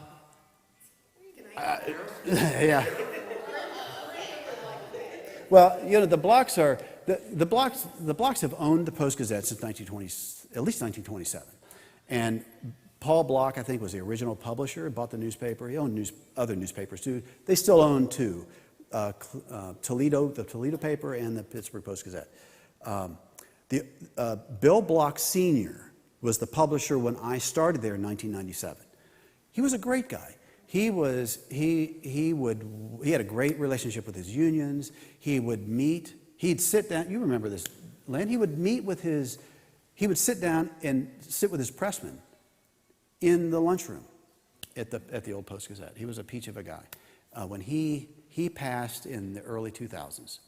Speaker 6: Yeah. Well, you know, the blocks have owned the Post-Gazette since at least 1927. And Paul Block, I think, was the original publisher, bought the newspaper. He owned other newspapers too. They still own two, the Toledo paper and the Pittsburgh Post-Gazette. Bill Block Sr. was the publisher when I started there in 1997. He was a great guy. He had a great relationship with his unions. He'd sit down, you remember this, Len, he would sit down and sit with his pressmen in the lunchroom at the old Post-Gazette. He was a peach of a guy. When he passed in the early 2000s,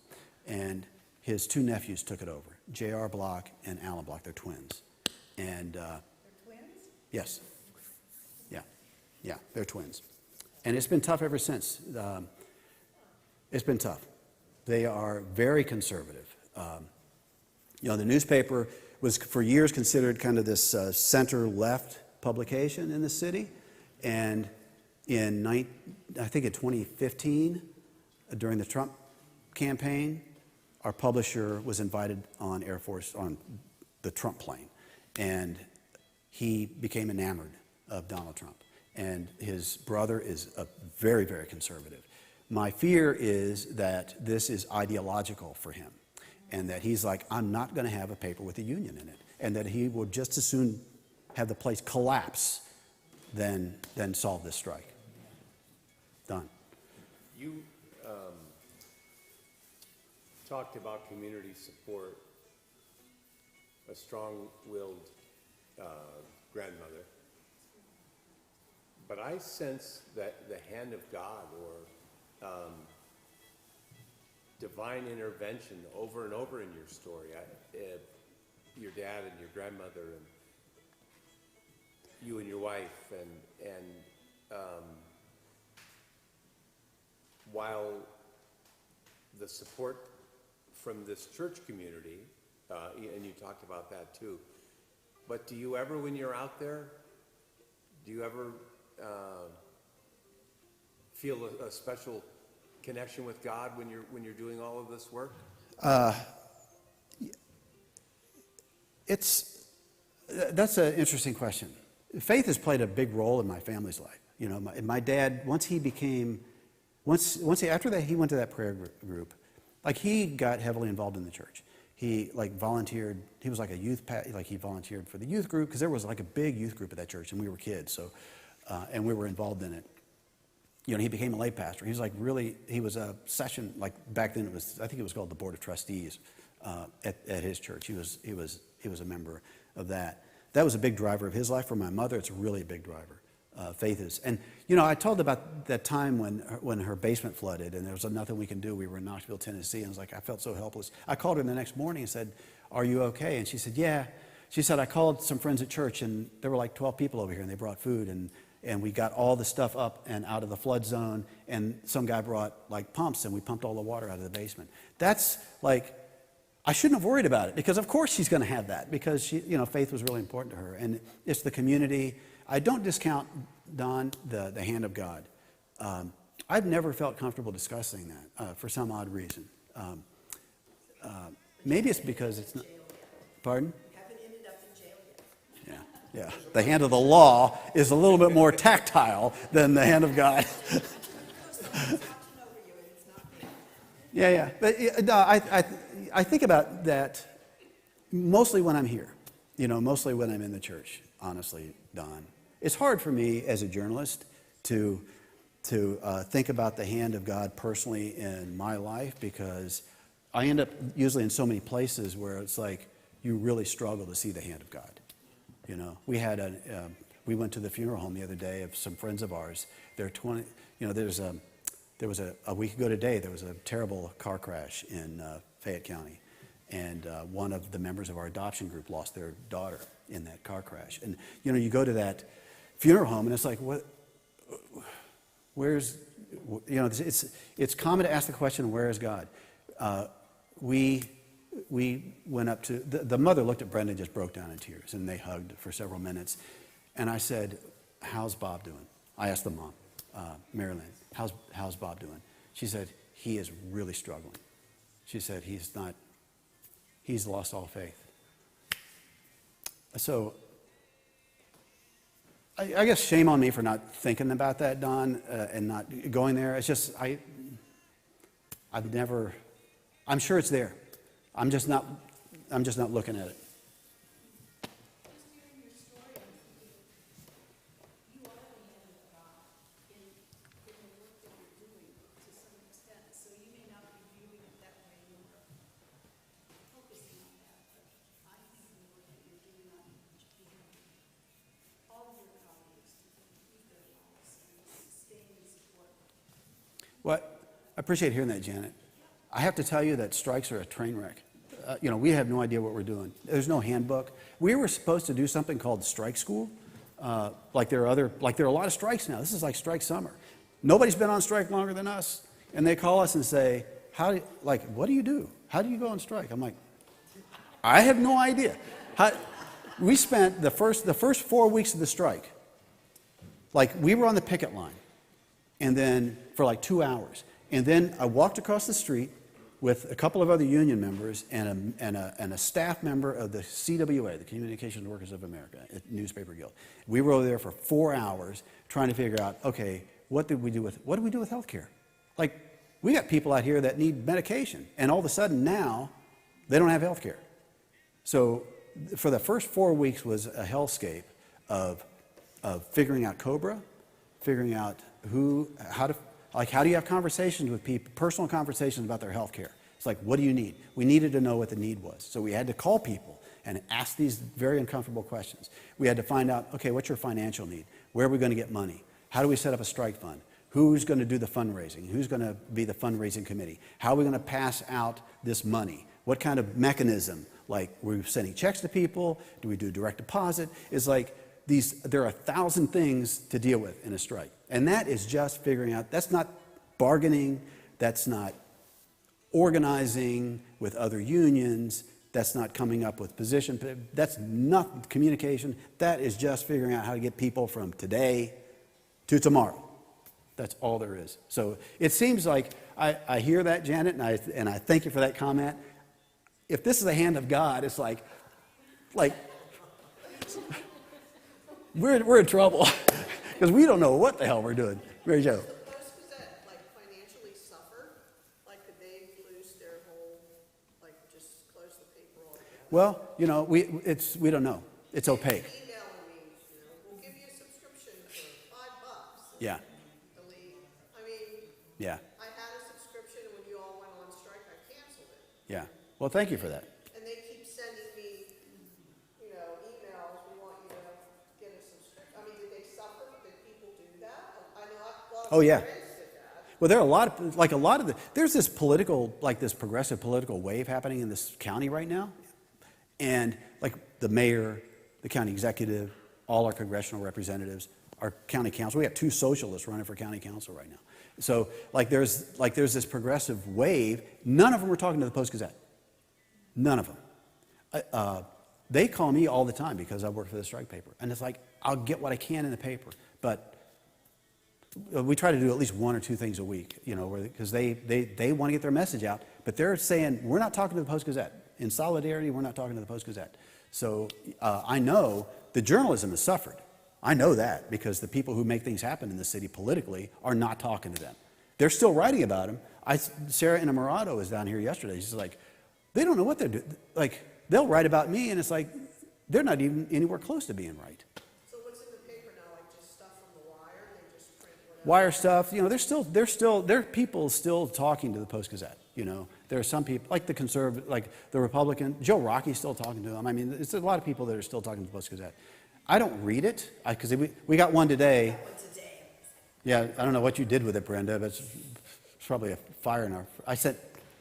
Speaker 6: and his two nephews took it over, J.R. Block and Alan Block. They're twins. And
Speaker 7: They're twins?
Speaker 6: yes. Yeah, they're twins. And it's been tough ever since. It's been tough. They are very conservative. The newspaper was for years considered kind of this center-left publication in the city. And I think in 2015, during the Trump campaign, our publisher was invited on the Trump plane. And he became enamored of Donald Trump. And his brother is a very, very conservative. My fear is that this is ideological for him, and that he's like, I'm not going to have a paper with a union in it, and that he would just as soon have the place collapse than solve this strike. Done.
Speaker 9: You talked about community support, a strong-willed grandmother. But I sense that the hand of God or divine intervention over and over in your story. Your dad and your grandmother. you and your wife, and while the support from this church community, and you talked about that too, but do you ever, when you're out there, do you ever feel a special connection with God when you're doing all of this work?
Speaker 6: That's an interesting question. Faith has played a big role in my family's life. You know, my dad, after that, he went to that prayer group. Like, he got heavily involved in the church. He volunteered. He was like a he volunteered for the youth group, because there was like a big youth group at that church, and we were kids. So, and we were involved in it. You know, he became a lay pastor. He was a session, like back then I think it was called the Board of Trustees at his church. He was a member of that. That was a big driver of his life. For my mother, it's really a big driver. Faith is. And, you know, I told about that time when her basement flooded and there was nothing we can do. We were in Knoxville, Tennessee, and I was like, I felt so helpless. I called her the next morning and said, "Are you okay?" And she said, "Yeah." She said, "I called some friends at church, and there were like 12 people over here, and they brought food, and we got all the stuff up and out of the flood zone, and some guy brought like pumps, and we pumped all the water out of the basement." That's like, I shouldn't have worried about it, because of course she's going to have that, because faith was really important to her. And it's the community. I don't discount, Don, the hand of God. I've never felt comfortable discussing that for some odd reason. Maybe it's because it's not. Pardon?
Speaker 8: Haven't ended up in jail yet.
Speaker 6: Yeah. The hand of the law is a little bit more tactile than the hand of God. Yeah. But no, I think about that mostly when I'm here. Mostly when I'm in the church, honestly, Don. It's hard for me as a journalist to think about the hand of God personally in my life, because I end up usually in so many places where it's like you really struggle to see the hand of God. We went to the funeral home the other day of some friends of ours. There was a week ago today, there was a terrible car crash in Fayette County, and one of the members of our adoption group lost their daughter in that car crash. And you go to that funeral home, and it's like, it's common to ask the question, where is God? We went up to, the mother looked at Brenda and just broke down in tears, and they hugged for several minutes. And I said, "How's Bob doing?" I asked the mom, Marilyn, how's Bob doing? She said, "He is really struggling." She said, he's lost all faith. So, I guess shame on me for not thinking about that, Don, and not going there. It's just, I'm sure it's there. I'm just not looking at it. Well, I appreciate hearing that, Janet. I have to tell you that strikes are a train wreck. We have no idea what we're doing. There's no handbook. We were supposed to do something called strike school. Like there are a lot of strikes now. This is like strike summer. Nobody's been on strike longer than us, and they call us and say, "What do you do? How do you go on strike?" I'm like, I have no idea. We spent the first 4 weeks of the strike, like we were on the picket line, and then for like 2 hours. And then I walked across the street with a couple of other union members and a staff member of the CWA, the Communications Workers of America, newspaper guild. We were over there for 4 hours trying to figure out, okay, what do we do with health care? Like, we got people out here that need medication, and all of a sudden now they don't have health care. So for the first 4 weeks was a hellscape of figuring out COBRA, figuring out how do you have conversations with people, personal conversations about their health care? It's like, what do you need? We needed to know what the need was. So we had to call people and ask these very uncomfortable questions. We had to find out, okay, what's your financial need? Where are we going to get money? How do we set up a strike fund? Who's going to do the fundraising? Who's going to be the fundraising committee? How are we going to pass out this money? What kind of mechanism? Like, we're sending checks to people? Do we do direct deposit? It's like, there are 1,000 things to deal with in a strike. And that is just figuring out, that's not bargaining, that's not organizing with other unions, that's not coming up with position, that's not communication, that is just figuring out how to get people from today to tomorrow. That's all there is. So it seems like, I hear that, Janet, and I thank you for that comment. If this is the hand of God, it's like we're in trouble because we don't know what the hell we're doing. Mary Jo.
Speaker 8: Does the Post-Gazette, like, financially suffer? Like, could they lose their whole, like, just close the paper altogether?
Speaker 6: Well, you know, we don't know. It's opaque.
Speaker 8: Emailing me, you know, we'll give you a subscription for $5.
Speaker 6: Yeah.
Speaker 8: Delete. I mean,
Speaker 6: Yeah.
Speaker 8: I had a subscription, and when you all went on strike, I canceled it.
Speaker 6: Yeah. Well, thank you for that.
Speaker 8: And they keep sending me, you know, emails, we want you to get a subscription. I mean, did they suffer? Did people do that? I know a lot of
Speaker 6: Oh, yeah.
Speaker 8: friends did that.
Speaker 6: Well, there are a lot of there's this political, like this progressive political wave happening in this county right now. And like the mayor, the county executive, all our congressional representatives, our county council, we have 2 socialists running for county council right now. So there's this progressive wave. None of them are talking to the Post-Gazette. None of them. They call me all the time because I work for the strike paper. And it's like, I'll get what I can in the paper. But we try to do at least 1 or 2 things a week, you know, because they want to get their message out. But they're saying, we're not talking to the Post-Gazette. In solidarity, we're not talking to the Post-Gazette. So I know the journalism has suffered. I know that because the people who make things happen in the city politically are not talking to them. They're still writing about them. Sarah Inamorado was down here yesterday. She's like, they don't know what they're doing. Like, they'll write about me, and it's like, they're not even anywhere close to being right.
Speaker 8: So what's in the paper now, like just stuff from the Wire? They just print whatever?
Speaker 6: Wire stuff, you know, there are people still talking to the Post-Gazette, you know. There are some people, like the conservative, like the Republican, Joe Rocky's still talking to them. I mean, it's a lot of people that are still talking to the Post-Gazette. I don't read it, because we got one today. Yeah, I don't know what you did with it, Brenda, but it's probably a fire in our,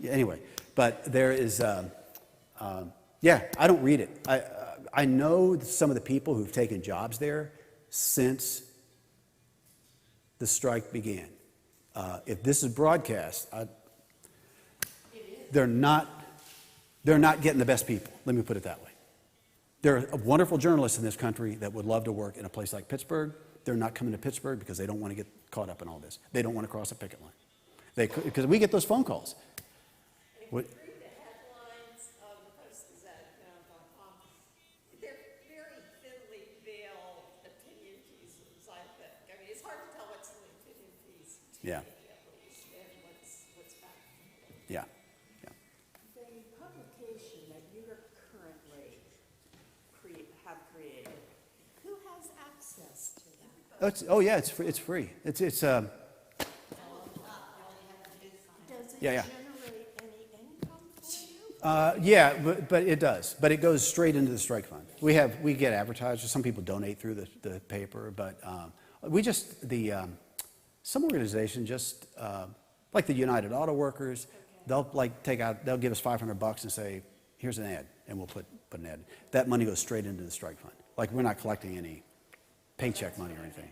Speaker 6: anyway. But there is, yeah, I don't read it. I know some of the people who've taken jobs there since the strike began. If this is broadcast, they're not getting the best people. Let me put it that way. There are wonderful journalists in this country that would love to work in a place like Pittsburgh. They're not coming to Pittsburgh because they don't want to get caught up in all this. They don't want to cross a picket line. Because we get those phone calls.
Speaker 10: If you read the headlines of the Post-Gazette, they're very thinly veiled opinion pieces, I think. I mean, it's hard to tell what's in the opinion piece to
Speaker 6: Yeah.
Speaker 10: me, at least, and what's fact.
Speaker 6: Yeah.
Speaker 11: The publication that you are currently have created, who has access to that?
Speaker 6: Oh yeah, it's free. It's free. It's
Speaker 11: Does it
Speaker 6: Yeah, yeah.
Speaker 11: generate any income for you?
Speaker 6: yeah, but it does. But it goes straight into the strike fund. We get advertisers. Some people donate through the paper, but some organization just like the United Auto Workers, they'll give us $500 and say, here's an ad, and we'll put an ad. That money goes straight into the strike fund. Like, we're not collecting any paycheck money or anything.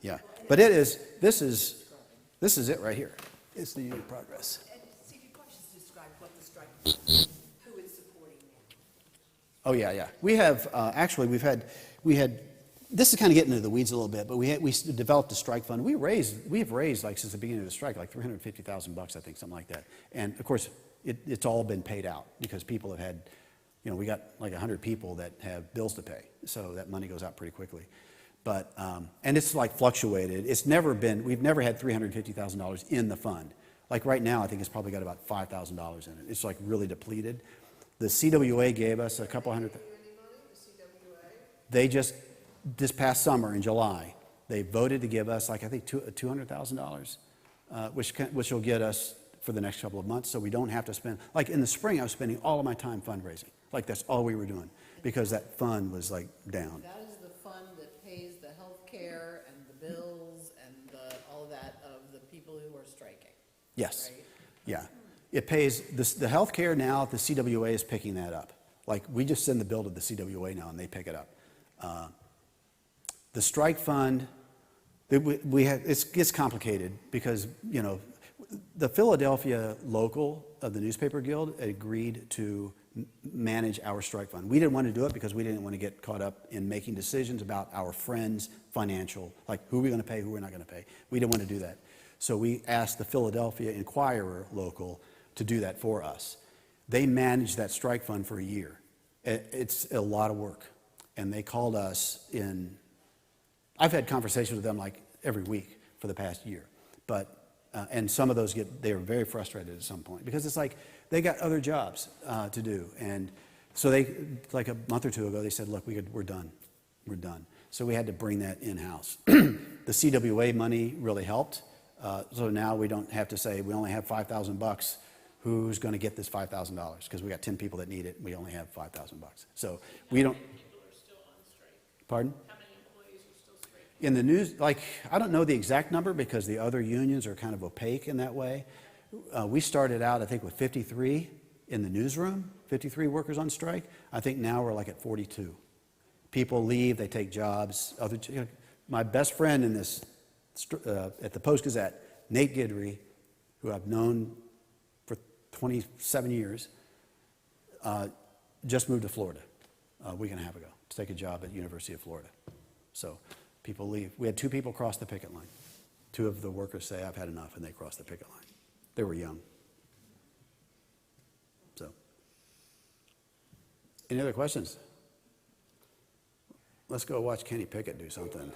Speaker 6: Yeah. But this is it right here. It's the Union Progress.
Speaker 11: And Steve, you probably should describe what the strike is, who is supporting them.
Speaker 6: Oh yeah. We have we had. This is kind of getting into the weeds a little bit, but we developed a strike fund. We have raised like since the beginning of the strike like $350,000, I think, something like that. And of course, it's all been paid out because people have had, you know, we got like 100 people that have bills to pay, so that money goes out pretty quickly. But and it's like fluctuated. We've never had $350,000 in the fund. Like right now, I think it's probably got about $5,000 in it. It's like really depleted. The CWA gave us a couple hundred. They just this past summer in July, they voted to give us like I think $200,000, which will get us for the next couple of months, so we don't have to spend. Like in the spring, I was spending all of my time fundraising. Like that's all we were doing because that fund was like down.
Speaker 12: That is the fund that pays the health care and the bills and all of that of the people who are striking.
Speaker 6: Yes.
Speaker 12: Right?
Speaker 6: Yeah. It pays the health care now. The CWA is picking that up. Like we just send the bill to the CWA now, and they pick it up. The strike fund, it gets complicated because, you know, the Philadelphia local of the newspaper guild agreed to manage our strike fund. We didn't want to do it because we didn't want to get caught up in making decisions about our friends' financial, like who we're going to pay, who we're not going to pay. We didn't want to do that. So we asked the Philadelphia Inquirer local to do that for us. They managed that strike fund for a year. It's a lot of work. And they called us in, I've had conversations with them like every week for the past year. But, and some of those they were very frustrated at some point because it's like they got other jobs to do. And so they, like a month or two ago, they said, look, we're done. We're done. So we had to bring that in-house. The CWA money really helped. So now we don't have to say we only have $5,000. Who's going to get this $5,000? Because we got 10 people that need it. We only have $5,000. So we don't.
Speaker 4: How many people are still on strike?
Speaker 6: Pardon?
Speaker 4: How many employees are still striking?
Speaker 6: In the news, like, I don't know the exact number because the other unions are kind of opaque in that way. We started out, I think, with 53 in the newsroom, 53 workers on strike. I think now we're like at 42. People leave, they take jobs. My best friend in this, at the Post-Gazette, Nate Guidry, who I've known for 27 years, just moved to Florida a week and a half ago to take a job at the University of Florida. So people leave. We had 2 people cross the picket line. 2 of the workers say, I've had enough, and they crossed the picket line. They were young. So, any other questions? Let's go watch Kenny Pickett do something.